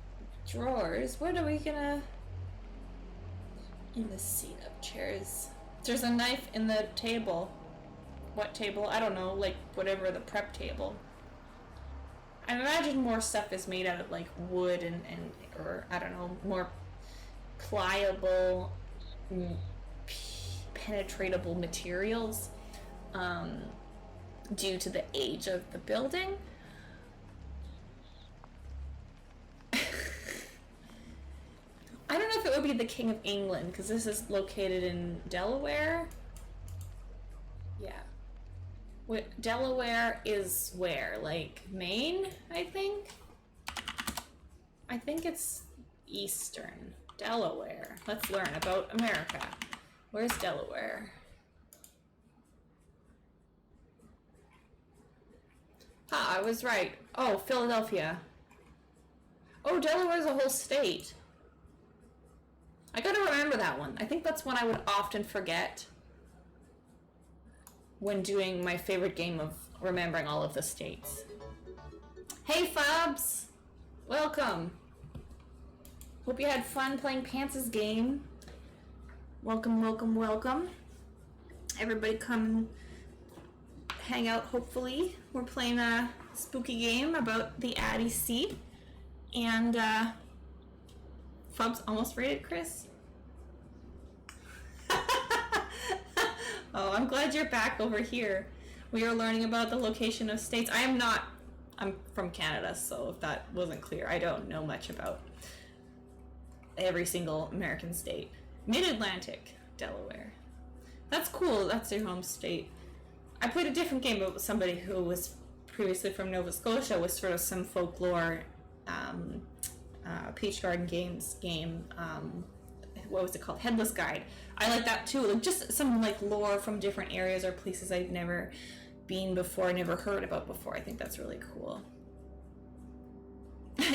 drawers, what are we gonna... In the seat-up chairs. There's a knife in the table. What table? I don't know, like whatever, the prep table. I imagine more stuff is made out of like wood or I don't know, more pliable, penetratable materials, due to the age of the building. I don't know if it would be the King of England, because this is located in Delaware. Yeah. Delaware is where? Like Maine, I think? I think it's eastern. Delaware. Let's learn about America. Where's Delaware? Ha, I was right. Oh, Philadelphia. Oh, Delaware's a whole state. I gotta remember that one. I think that's one I would often forget when doing my favorite game of remembering all of the states. Hey, Fabs! Welcome! Hope you had fun playing Pants' game. Welcome, welcome, welcome. Everybody come hang out, hopefully. We're playing a spooky game about the Addy seat. And, Fubs almost rated Chris. Oh, I'm glad you're back over here. We are learning about the location of states. I'm from Canada, so if that wasn't clear, I don't know much about every single American state. Mid-Atlantic, Delaware. That's cool, that's your home state. I played a different game with somebody who was previously from Nova Scotia with sort of some folklore, Peach Garden Games game, what was it called? Headless Guide. I like that too, like just some like lore from different areas or places I've never been before, never heard about before. I think that's really cool.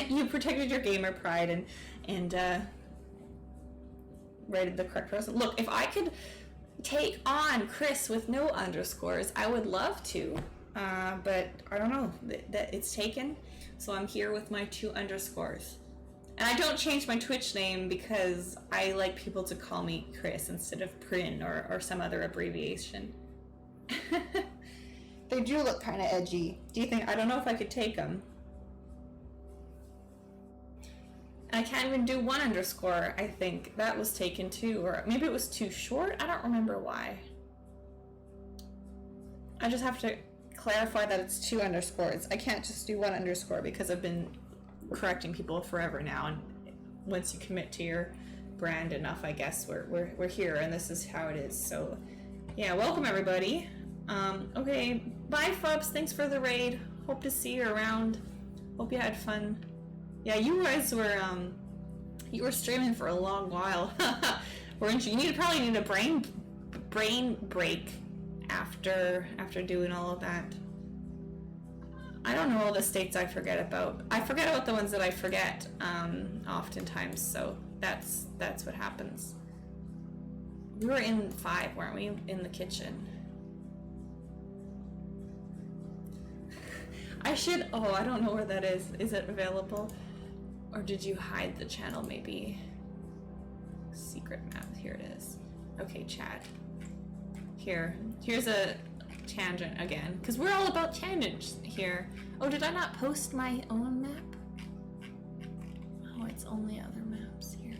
You protected your gamer pride and rated the correct person. Look, if I could take on Chris with no underscores, I would love to, but I don't know, that it's taken, so I'm here with my 2 underscores. And I don't change my Twitch name because I like people to call me Chris instead of Prin or some other abbreviation. They do look kind of edgy. Do you think, I don't know if I could take them. I can't even do 1 underscore, I think. That was taken too, or maybe it was too short? I don't remember why. I just have to clarify that it's 2 underscores. I can't just do 1 underscore because I've been correcting people forever now, and once you commit to your brand enough, I guess we're here, and this is how it is. So yeah, welcome everybody. Okay, bye Fubs, thanks for the raid. Hope to see you around. Hope you had fun. Yeah, you guys were you were streaming for a long while. Weren't you? You probably need a brain break after doing all of that. I don't know all the states I forget about. I forget about the ones that I forget oftentimes, so that's what happens. We were in 5, weren't we? In the kitchen. I should, oh, I don't know where that is. Is it available? Or did you hide the channel maybe? Secret map, here it is. Okay, chat. Here's a tangent again, because we're all about tangents here. Oh, did I not post my own map? Oh, it's only other maps here.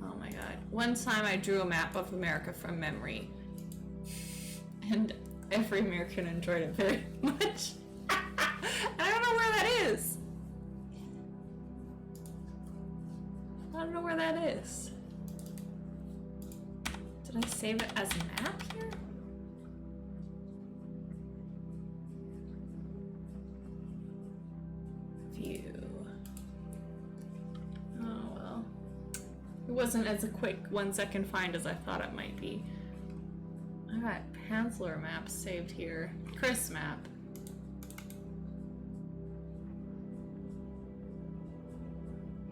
Oh my god. One time I drew a map of America from memory, and every American enjoyed it very much. I don't know where that is. I don't know where that is. Did I save it as a map here? View. Oh well. It wasn't as a quick 1 second find as I thought it might be. I got Pantler map saved here. Chris map.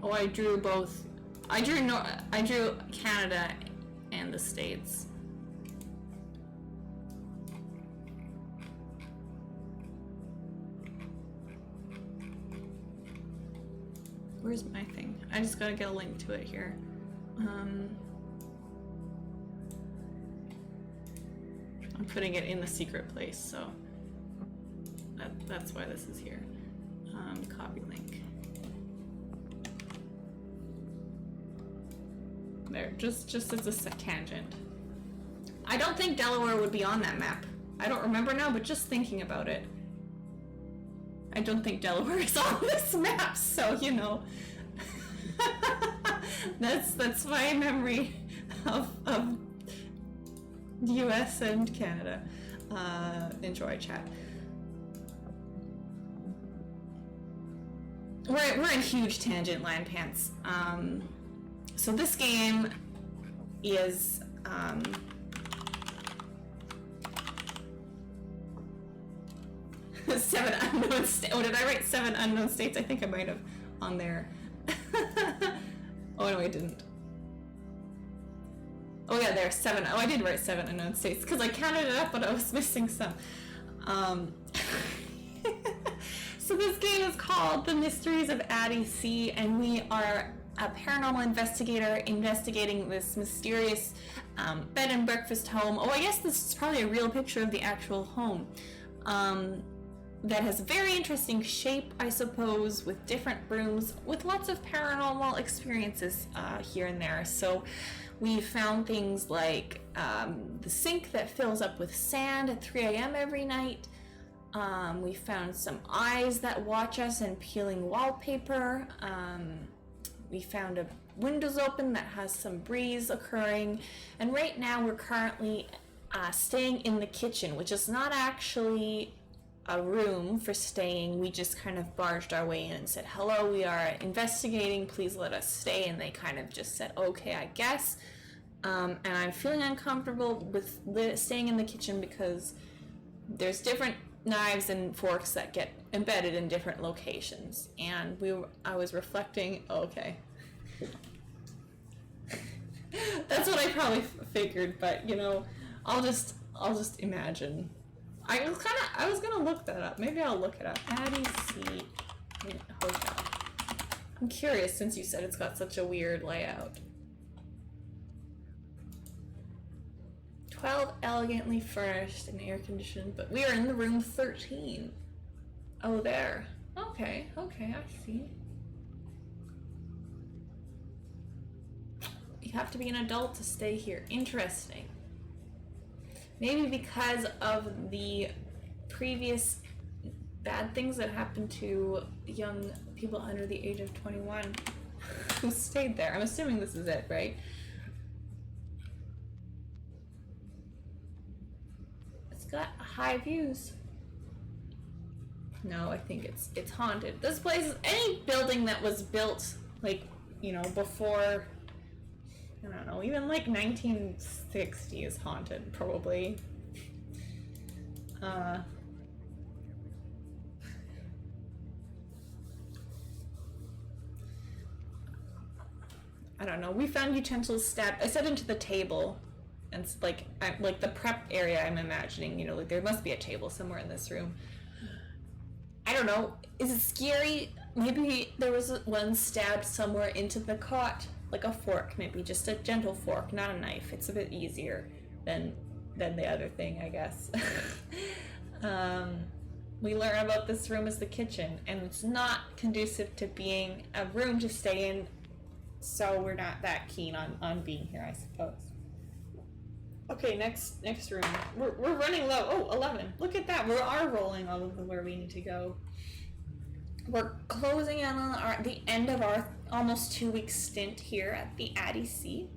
Oh, I drew both. I drew Canada and the States. Where's my thing? I just gotta get a link to it here. I'm putting it in the secret place, so that's why this is here. Copy link. There, just as a tangent. I don't think Delaware would be on that map. I don't remember now, but just thinking about it, I don't think Delaware is on this map, so you know. that's my memory of the US and Canada. Enjoy, chat. we're in huge tangent land, Pants. So this game is 7 unknown states. Oh, did I write 7 unknown states? I think I might have on there. Oh no, I didn't. Oh yeah, there are 7. Oh, I did write 7 unknown states because I counted it up, but I was missing some. So this game is called The Mysteries of Addy C, and we are a paranormal investigator investigating this mysterious bed and breakfast home. Oh, I guess this is probably a real picture of the actual home. That has a very interesting shape, I suppose, with different rooms, with lots of paranormal experiences here and there. So we found things like the sink that fills up with sand at 3 a.m. every night. We found some eyes that watch us and peeling wallpaper. We found a windows open that has some breeze occurring. And right now we're currently staying in the kitchen, which is not actually a room for staying. We just kind of barged our way in and said, hello, we are investigating, please let us stay. And they kind of just said, okay, I guess. And I'm feeling uncomfortable with staying in the kitchen because there's different knives and forks that get embedded in different locations. And I was reflecting, okay. That's what I probably figured, but you know, I'll just imagine. I was gonna look that up. Maybe I'll look it up. Addy C Hotel. I'm curious since you said it's got such a weird layout. 12 elegantly furnished and air conditioned, but we are in the room 13. Oh, there. Okay, I see. You have to be an adult to stay here. Interesting. Maybe because of the previous bad things that happened to young people under the age of 21 who stayed there. I'm assuming this is it, right? It's got high views. No, I think it's haunted. This place, any building that was built, like, you know, before, I don't know, even like 1960 is haunted, probably. I don't know. We found utensils stabbed. I set into the table, and it's like the prep area. I'm imagining, you know, like there must be a table somewhere in this room. I don't know. Is it scary? Maybe there was one stabbed somewhere into the cot, like a fork, maybe just a gentle fork, not a knife. It's a bit easier than the other thing, I guess. We learn about this room as the kitchen, and it's not conducive to being a room to stay in, so we're not that keen on being here, I suppose. Okay, next room. We're running low. Oh, 11. Look at that. We are rolling all over where we need to go. We're closing in on the end of our almost 2-week stint here at the Addy C.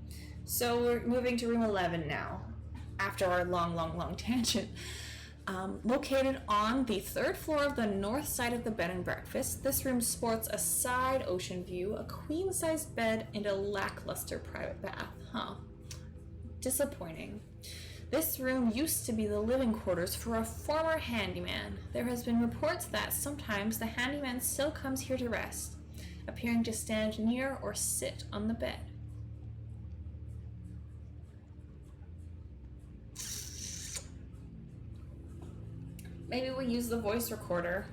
So we're moving to room 11 now, after our long tangent. Located on the 3rd floor of the north side of the bed and breakfast, this room sports a side ocean view, a queen-sized bed, and a lackluster private bath. Huh. Disappointing. This room used to be the living quarters for a former handyman. There has been reports that sometimes the handyman still comes here to rest, appearing to stand near or sit on the bed. Maybe we'll use the voice recorder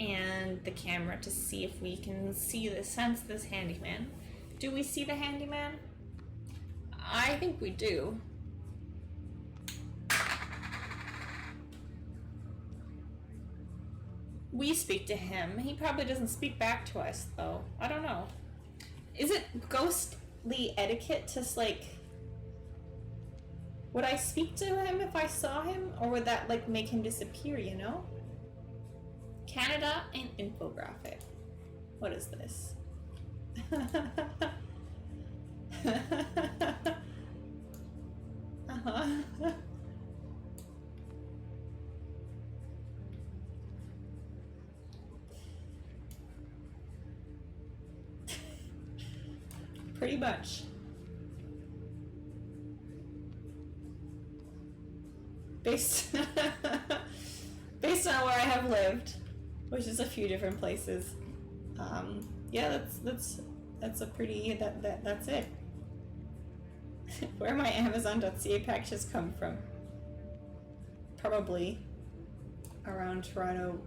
and the camera to see if we can sense this handyman. Do we see the handyman? I think we do. We speak to him. He probably doesn't speak back to us, though. I don't know. Is it ghostly etiquette to, like... Would I speak to him if I saw him? Or would that, like, make him disappear, you know? Canada and infographic. What is this? Pretty much. Based based on where I have lived, which is a few different places. Yeah, that's a pretty that's it. Where my Amazon.ca packages come from? Probably around Toronto.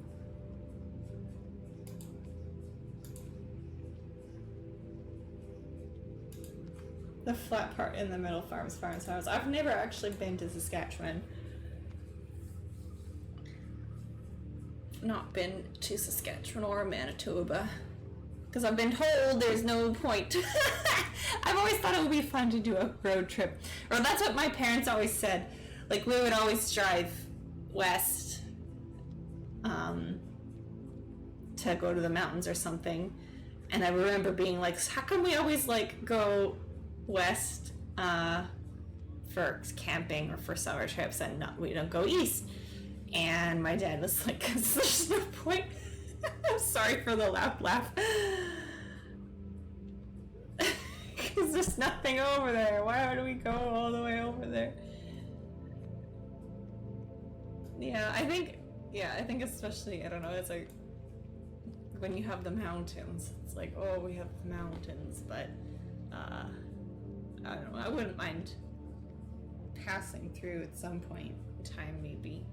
The flat part in the middle, farms. I've never actually been to Saskatchewan. Not been to Saskatchewan or Manitoba. Because I've been told there's no point. I've always thought it would be fun to do a road trip. Or that's what my parents always said. Like, we would always drive west to go to the mountains or something. And I remember being like, how come we always, like, go west for camping or for summer trips and we don't go east? And my dad was like, because there's no point. I'm sorry for the laugh. Because there's nothing over there. Why would we go all the way over there? Yeah, I think especially, I don't know, it's like when you have the mountains, it's like, oh, we have the mountains, but I don't know, I wouldn't mind passing through at some point in time, maybe.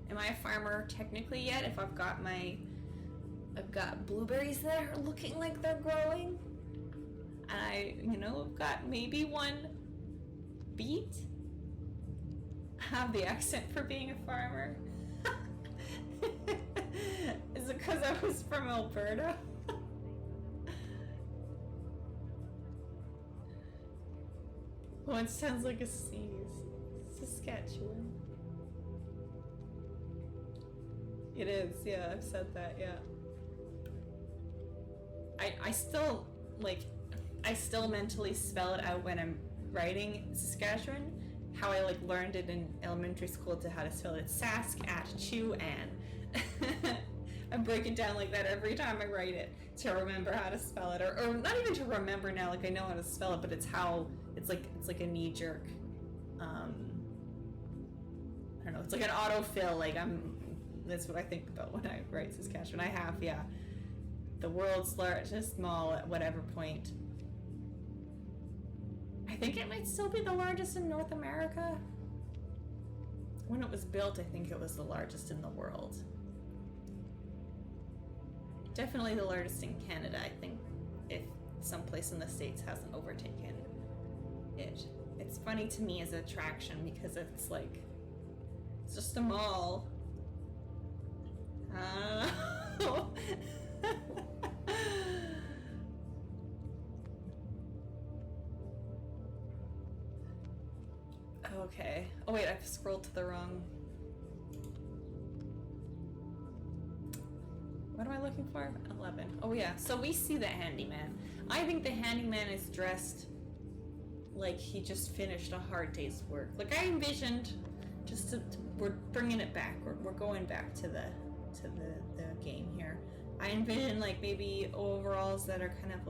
Am I a farmer technically yet? If I've got blueberries that are looking like they're growing, and I've got maybe one beet. Have the accent for being a farmer. Is it because I was from Alberta? Oh, it sounds like a sneeze. Saskatchewan. It is, yeah, I've said that, yeah. I still mentally spell it out when I'm writing Saskatchewan, how I learned it in elementary school to how to spell it. Sask-at-chew-an. I break it down like that every time I write it to remember how to spell it, or not even to remember now, I know how to spell it, but it's like a knee-jerk, I don't know, it's like an autofill, that's what I think about when I write Saskatchewan. I have, yeah, the world's largest mall at whatever point. I think it might still be the largest in North America. When it was built, I think it was the largest in the world. Definitely the largest in Canada, I think, if someplace in the States hasn't overtaken it. It's funny to me as an attraction because it's just a mall. Okay. Oh wait, I've scrolled to the wrong... What am I looking for? 11. Oh yeah, so we see the handyman. I think the handyman is dressed like he just finished a hard day's work. I envisioned, we're bringing it back. We're going back to the game here. I envision maybe overalls that are kind of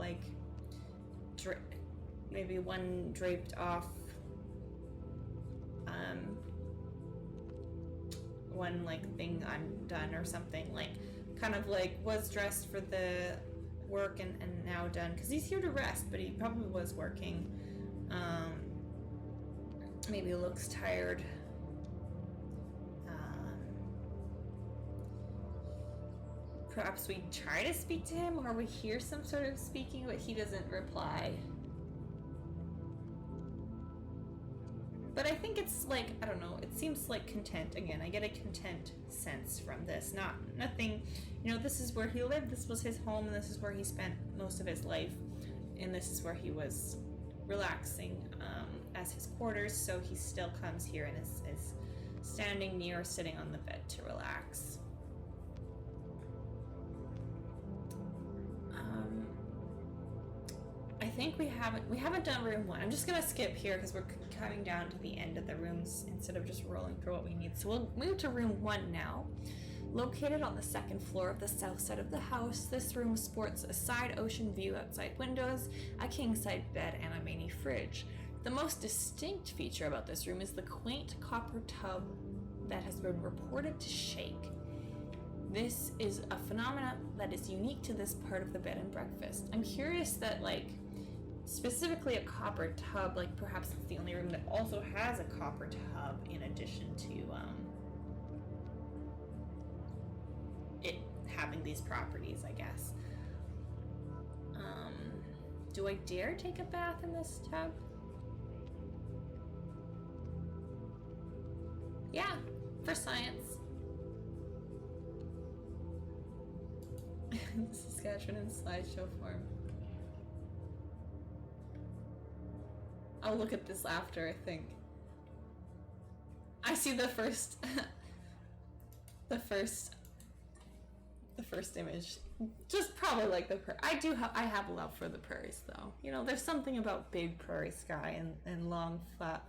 maybe one draped off, one thing undone or something, kind of was dressed for the work and now done, because he's here to rest, but he probably was working. Maybe looks tired. Perhaps we try to speak to him, or we hear some sort of speaking, but he doesn't reply. But I think it's I don't know, it seems content. Again, I get a content sense from this. Nothing, this is where he lived, this was his home, and this is where he spent most of his life, and this is where he was relaxing as his quarters, so he still comes here and is standing near or sitting on the bed to relax. I think we haven't done room 1. I'm just gonna skip here because we're coming down to the end of the rooms instead of just rolling through what we need. So we'll move to room 1 now. Located on the second floor of the south side of the house, this room sports a side ocean view outside windows, a king-size bed, and a mini fridge. The most distinct feature about this room is the quaint copper tub that has been reported to shake. This is a phenomenon that is unique to this part of the bed and breakfast. I'm curious that, like, specifically a copper tub, like perhaps it's the only room that also has a copper tub in addition to it having these properties, I guess. Do I dare take a bath in this tub? Yeah, for science. Saskatchewan in slideshow form. I'll look at this after, I think. I see the first the first image. Just probably like the I have love for the prairies though. You know, there's something about big prairie sky and long flat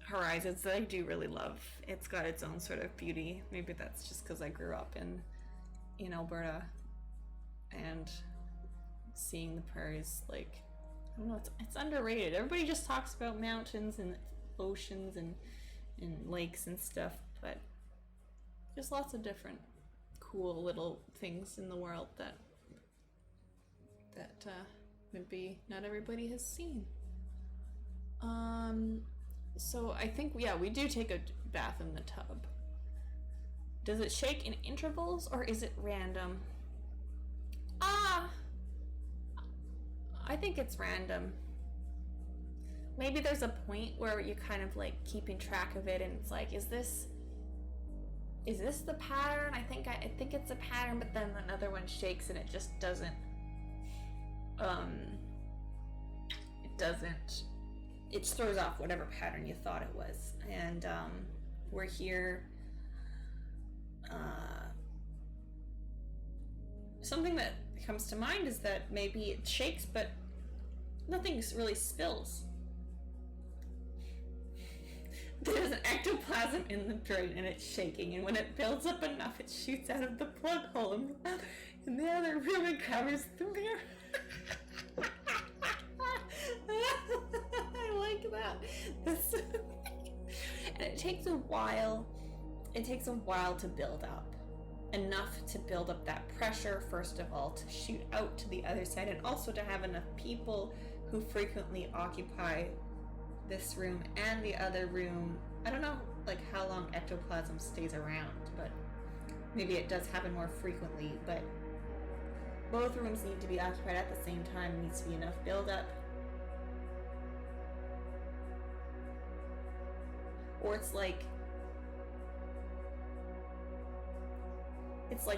horizons that I do really love. It's got its own sort of beauty. Maybe that's just because I grew up in Alberta and seeing the prairies, like, I don't know, it's underrated. Everybody just talks about mountains and oceans and lakes and stuff, but there's lots of different cool little things in the world that maybe not everybody has seen. So I think, yeah, we do take a bath in the tub. Does it shake in intervals or is it random? I think it's random. Maybe there's a point where you're kind of like keeping track of it and it's like, is this the pattern? I think it's a pattern, but then another one shakes and it just doesn't it throws off whatever pattern you thought it was. And we're here. Something that comes to mind is that maybe it shakes, but nothing really spills. There's an ectoplasm in the drain and it's shaking, and when it builds up enough, it shoots out of the plug hole in the other room and covers the mirror. I like that. And it takes a while. It takes a while to build up. Enough to build up that pressure, first of all, to shoot out to the other side, and also to have enough people who frequently occupy this room and the other room. I don't know, like, how long ectoplasm stays around, but maybe it does happen more frequently. But both rooms need to be occupied at the same time. Needs to be enough build-up. Or it's like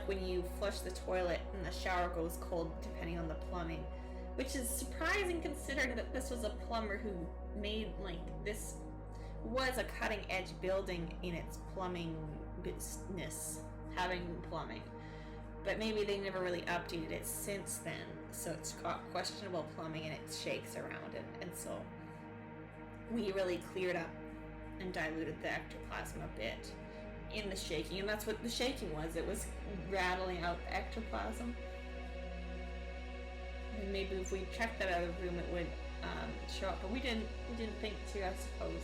when you flush the toilet and the shower goes cold depending on the plumbing, which is surprising considering that this was a plumber who made, like, this was a cutting edge building in its plumbing business, having plumbing. But maybe they never really updated it since then, so it's got questionable plumbing and it shakes around, and so we really cleared up and diluted the ectoplasm a bit in the shaking, and that's what the shaking was. It was rattling out the ectoplasm. And maybe if we checked that other room, it would show up, but we didn't think to, I suppose.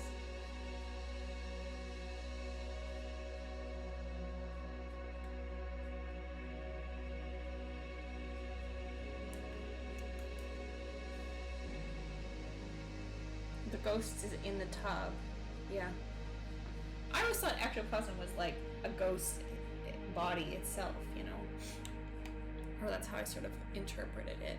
The ghost is in the tub. Yeah. I always thought ectoplasm was like a ghost body itself, you know? Or that's how I sort of interpreted it.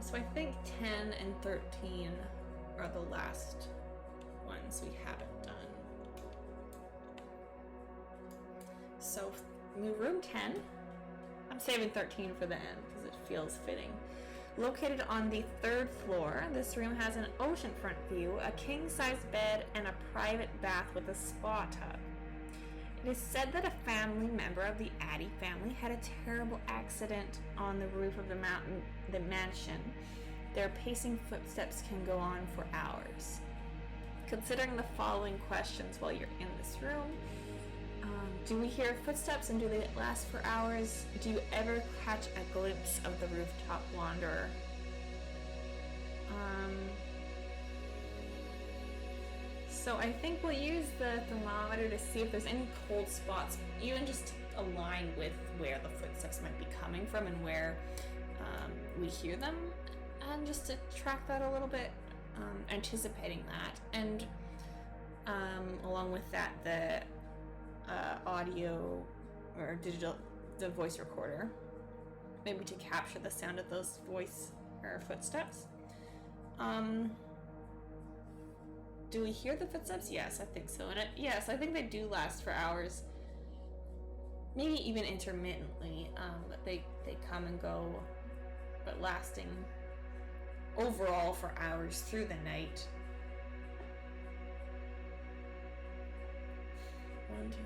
So I think 10 and 13 are the last ones we haven't done. So room 10, I'm saving 13 for the end because it feels fitting. Located on the 3rd floor, this room has an oceanfront view, a king-size bed, and a private bath with a spa tub. It is said that a family member of the Addy family had a terrible accident on the roof of the mansion. Their pacing footsteps can go on for hours. Considering the following questions while you're in this room. Do we hear footsteps and do they last for hours? Do you ever catch a glimpse of the rooftop wanderer? So I think we'll use the thermometer to see if there's any cold spots, even just aligned with where the footsteps might be coming from and where we hear them, and just to track that a little bit, anticipating that. And along with that, the audio or the voice recorder, maybe to capture the sound of those voice or footsteps. Do we hear the footsteps? Yes, I think so. And yes, I think they do last for hours, maybe even intermittently, but they come and go, but lasting overall for hours through the night. 1, 2, 3, 4,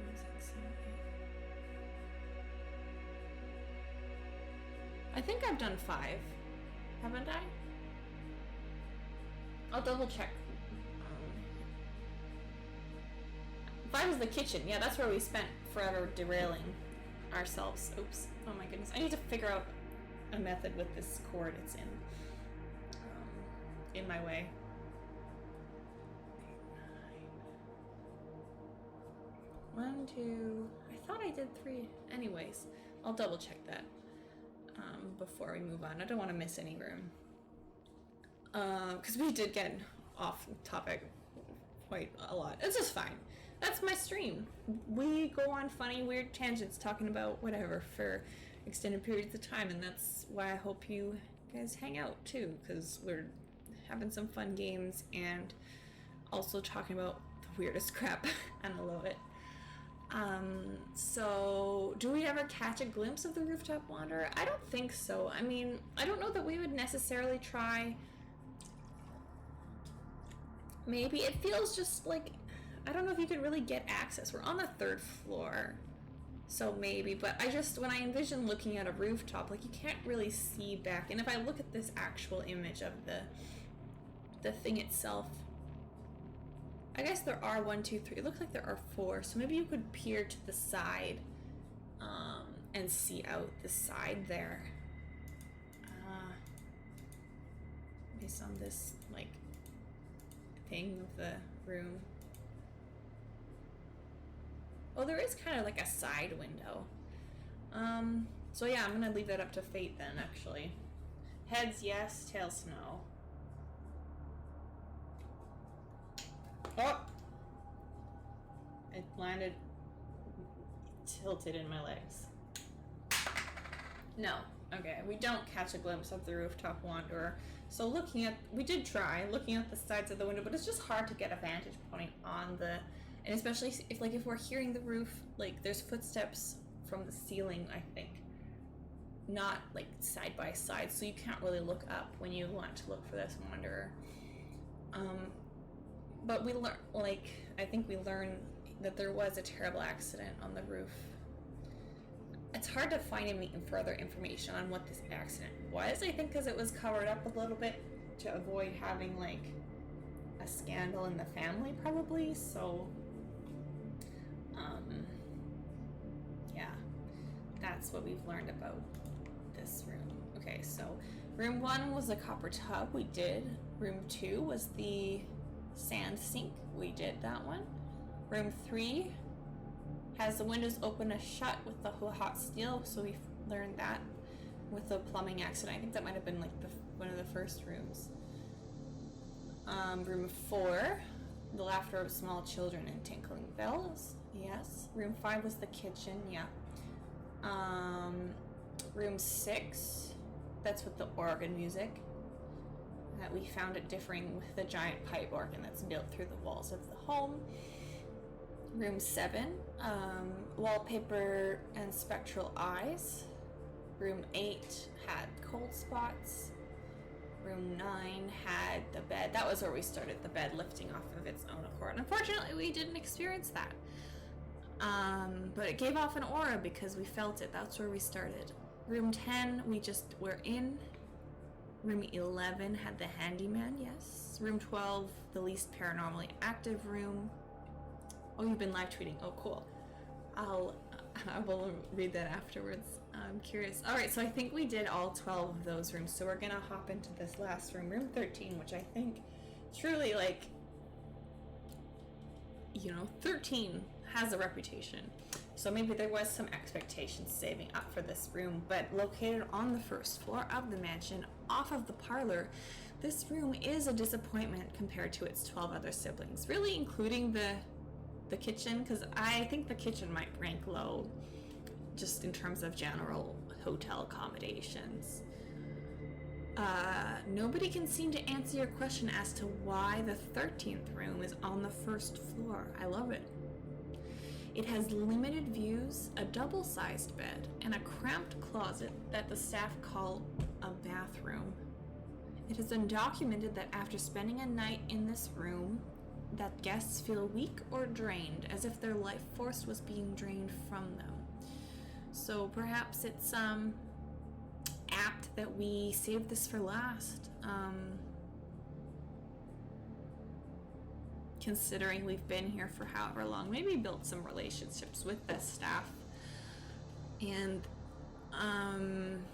5, 6, 7, 8. I think I've done 5, haven't I? I'll double check. 5 is the kitchen. Yeah, that's where we spent forever derailing ourselves. Oops. Oh my goodness. I need to figure out a method with this cord. It's in my way. 8, 9. 1, 2. I thought I did 3. Anyways, I'll double check that before we move on. I don't want to miss any room. Because we did get off topic quite a lot. It's just fine. That's my stream. We go on funny, weird tangents talking about whatever for extended periods of time, and that's why I hope you guys hang out too, because we're having some fun games and also talking about the weirdest crap, and I love it. So do we ever catch a glimpse of the rooftop wanderer? I don't think so. I mean, I don't know that we would necessarily try. Maybe it feels just like, I don't know if you could really get access. We're on the 3rd floor, so maybe, but when I envision looking at a rooftop, like, you can't really see back. And if I look at this actual image of the thing itself, I guess there are 1, 2, 3. It looks like there are 4, so maybe you could peer to the side and see out the side there. Based on this, like, thing of the room. Oh, there is kind of like a side window. So yeah, I'm gonna leave that up to fate then, actually. Heads, yes. Tails, no. Oh! It landed, tilted in my legs. No. Okay, we don't catch a glimpse of the rooftop wanderer. So we did try looking at the sides of the window, but it's just hard to get a vantage point on and especially if we're hearing the roof, like, there's footsteps from the ceiling, I think, not like side by side, so you can't really look up when you want to look for this wanderer. But I think we learned that there was a terrible accident on the roof. It's hard to find any further information on what this accident was, I think, because it was covered up a little bit to avoid having, like, a scandal in the family, probably. So, yeah, that's what we've learned about this room. Okay, so room 1 was a copper tub. We did. Room 2 was the sand sink. We did that one. Room 3 has the windows open and shut with the hot steel, so we've learned that with the plumbing accident. I think that might have been like one of the first rooms. Room 4, the laughter of small children and tinkling bells. Yes. Room 5 was the kitchen. Yeah. Room 6, that's with the organ music. That we found it differing with the giant pipe organ that's built through the walls of the home. Room 7, wallpaper and spectral eyes. Room 8 had cold spots. Room 9 had the bed. That was where we started, the bed lifting off of its own accord. Unfortunately, we didn't experience that. But it gave off an aura because we felt it. That's where we started. Room 10, we're in. Room 11 had the handyman, yes. Room 12, the least paranormally active room. Oh, you've been live tweeting. Oh, cool. I will read that afterwards. I'm curious. All right, so I think we did all 12 of those rooms. So we're gonna hop into this last room, room 13, which I think truly, like, 13 has a reputation. So maybe there was some expectation saving up for this room, but located on the first floor of the mansion, off of the parlor, this room is a disappointment compared to its 12 other siblings, really including the kitchen, because I think the kitchen might rank low just in terms of general hotel accommodations. Nobody can seem to answer your question as to why the 13th room is on the first floor. I love it. It has limited views, a double-sized bed, and a cramped closet that the staff call a bathroom. It has been documented that after spending a night in this room, that guests feel weak or drained, as if their life force was being drained from them. So perhaps it's apt that we save this for last, considering we've been here for however long. Maybe built some relationships with the staff. And I'm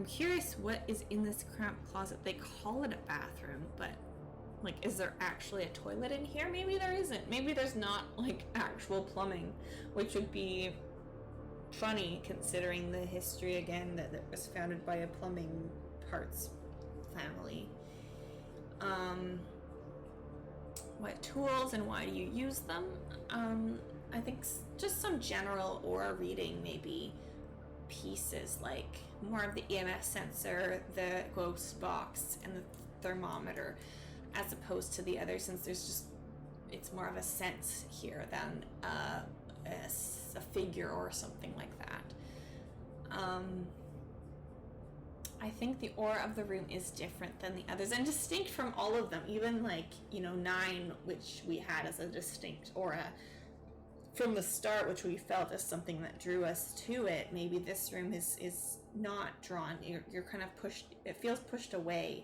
curious what is in this cramped closet. They call it a bathroom, but like, is there actually a toilet in here? Maybe there isn't. Maybe there's not, like, actual plumbing, which would be funny considering the history, again, that it was founded by a plumbing parts family. What tools and why do you use them? I think just some general aura reading, maybe pieces, like more of the EMF sensor, the ghost box, and the thermometer, as opposed to the other, since it's more of a sense here than a figure or something like that. I think the aura of the room is different than the others and distinct from all of them, even like 9, which we had as a distinct aura from the start, which we felt as something that drew us to it. Maybe this room is not drawn. You're kind of pushed, it feels pushed away.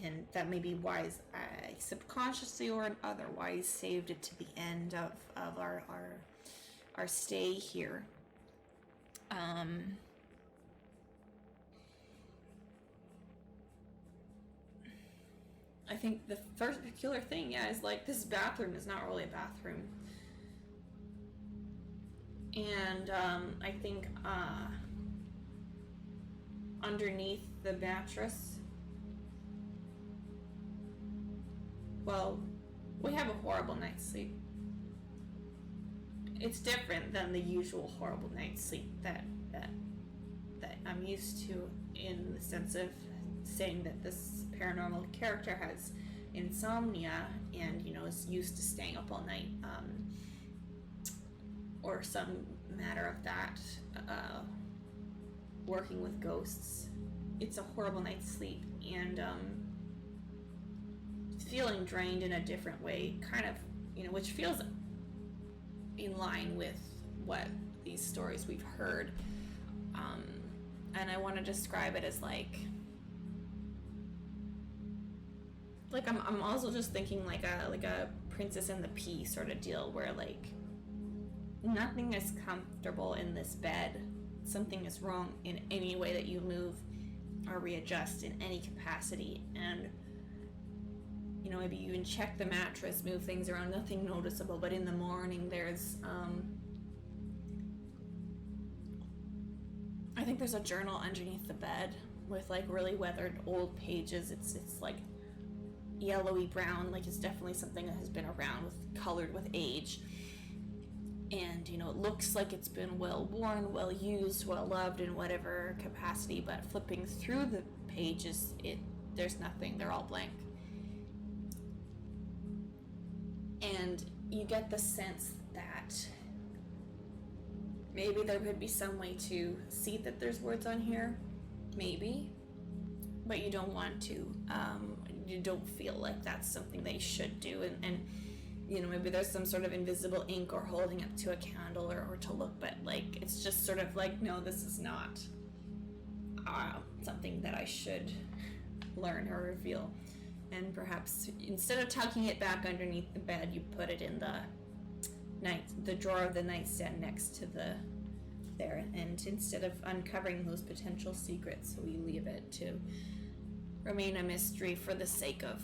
And that may be why I subconsciously or otherwise saved it to the end of our stay here. I think the first particular thing, is like this bathroom is not really a bathroom. And I think underneath the mattress, well, we have a horrible night's sleep. It's different than the usual horrible night's sleep that I'm used to, in the sense of saying that this paranormal character has insomnia and is used to staying up all night, or some matter of that, working with ghosts. It's a horrible night's sleep, and feeling drained in a different way, kind of, which feels in line with what these stories we've heard. And I want to describe it as like I'm also just thinking like a Princess and the Pea sort of deal, where like nothing is comfortable in this bed. Something is wrong in any way that you move or readjust in any capacity, and maybe you even check the mattress, move things around, nothing noticeable, but in the morning there's I think there's a journal underneath the bed with like really weathered old pages. It's like yellowy brown, like it's definitely something that has been around, colored with age. And it looks like it's been well worn, well used, well loved in whatever capacity, but flipping through the pages, there's nothing, they're all blank. And you get the sense that maybe there could be some way to see that there's words on here, maybe, but you don't want to. You don't feel like that's something they should do, and you know, maybe there's some sort of invisible ink or holding it to a candle or to look, but like it's just sort of like, no, this is not something that I should learn or reveal. And perhaps instead of tucking it back underneath the bed, you put it in the drawer of the nightstand next to there, and instead of uncovering those potential secrets, we leave it to remain a mystery for the sake of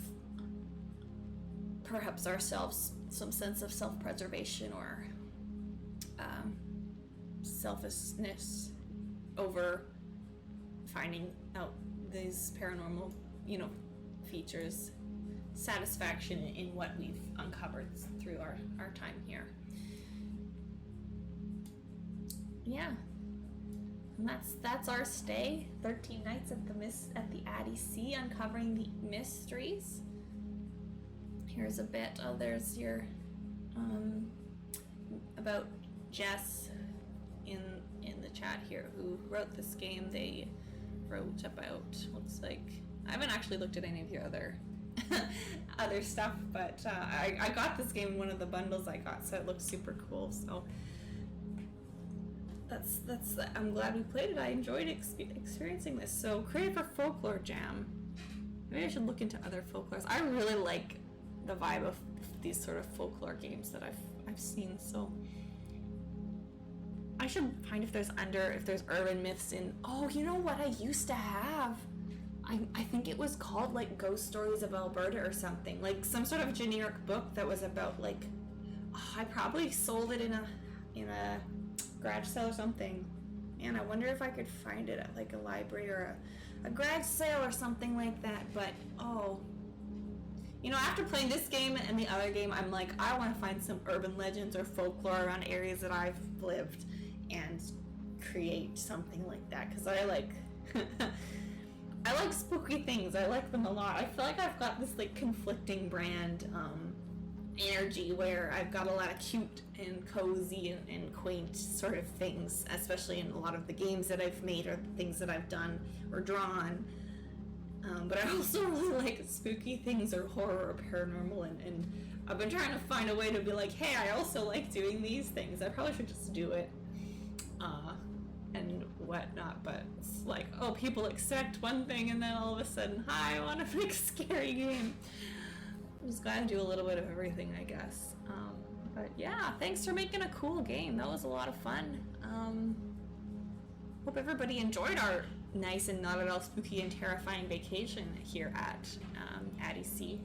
perhaps ourselves, some sense of self-preservation or selfishness over finding out these paranormal, you know, features, satisfaction in what we've uncovered through our time here. Yeah, and that's our stay. 13 nights at the Addy Sea, uncovering the mysteries. Here's a bit. Oh, there's your about Jess in the chat here, who wrote this game. They wrote about, looks like, I haven't actually looked at any of your other stuff, but I got this game in one of the bundles I got, so it looks super cool. So that's I'm glad we played it. I enjoyed experiencing this. So created for Folklore Jam. Maybe I should look into other folklores. I really like the vibe of these sort of folklore games that I've seen. So I should find if there's urban myths in. Oh, you know what I used to have? I think it was called like Ghost Stories of Alberta or something, like some sort of generic book that was about like, I probably sold it in a garage sale or something. Man, I wonder if I could find it at like a library or a garage sale or something like that. But you know, after playing this game and the other game, I'm like, I want to find some urban legends or folklore around areas that I've lived and create something like that, because I like I like spooky things. I like them a lot. I feel like I've got this like conflicting brand energy where I've got a lot of cute and cozy and quaint sort of things, especially in a lot of the games that I've made or the things that I've done or drawn. But I also really like spooky things or horror or paranormal, and I've been trying to find a way to be like, hey, I also like doing these things. I probably should just do it. And whatnot, but it's like, oh, people expect one thing and then all of a sudden, hi, I want to make a scary game. I just gotta do a little bit of everything, I guess. But yeah, thanks for making a cool game. That was a lot of fun. Hope everybody enjoyed our nice and not at all spooky and terrifying vacation here at Addy Sea.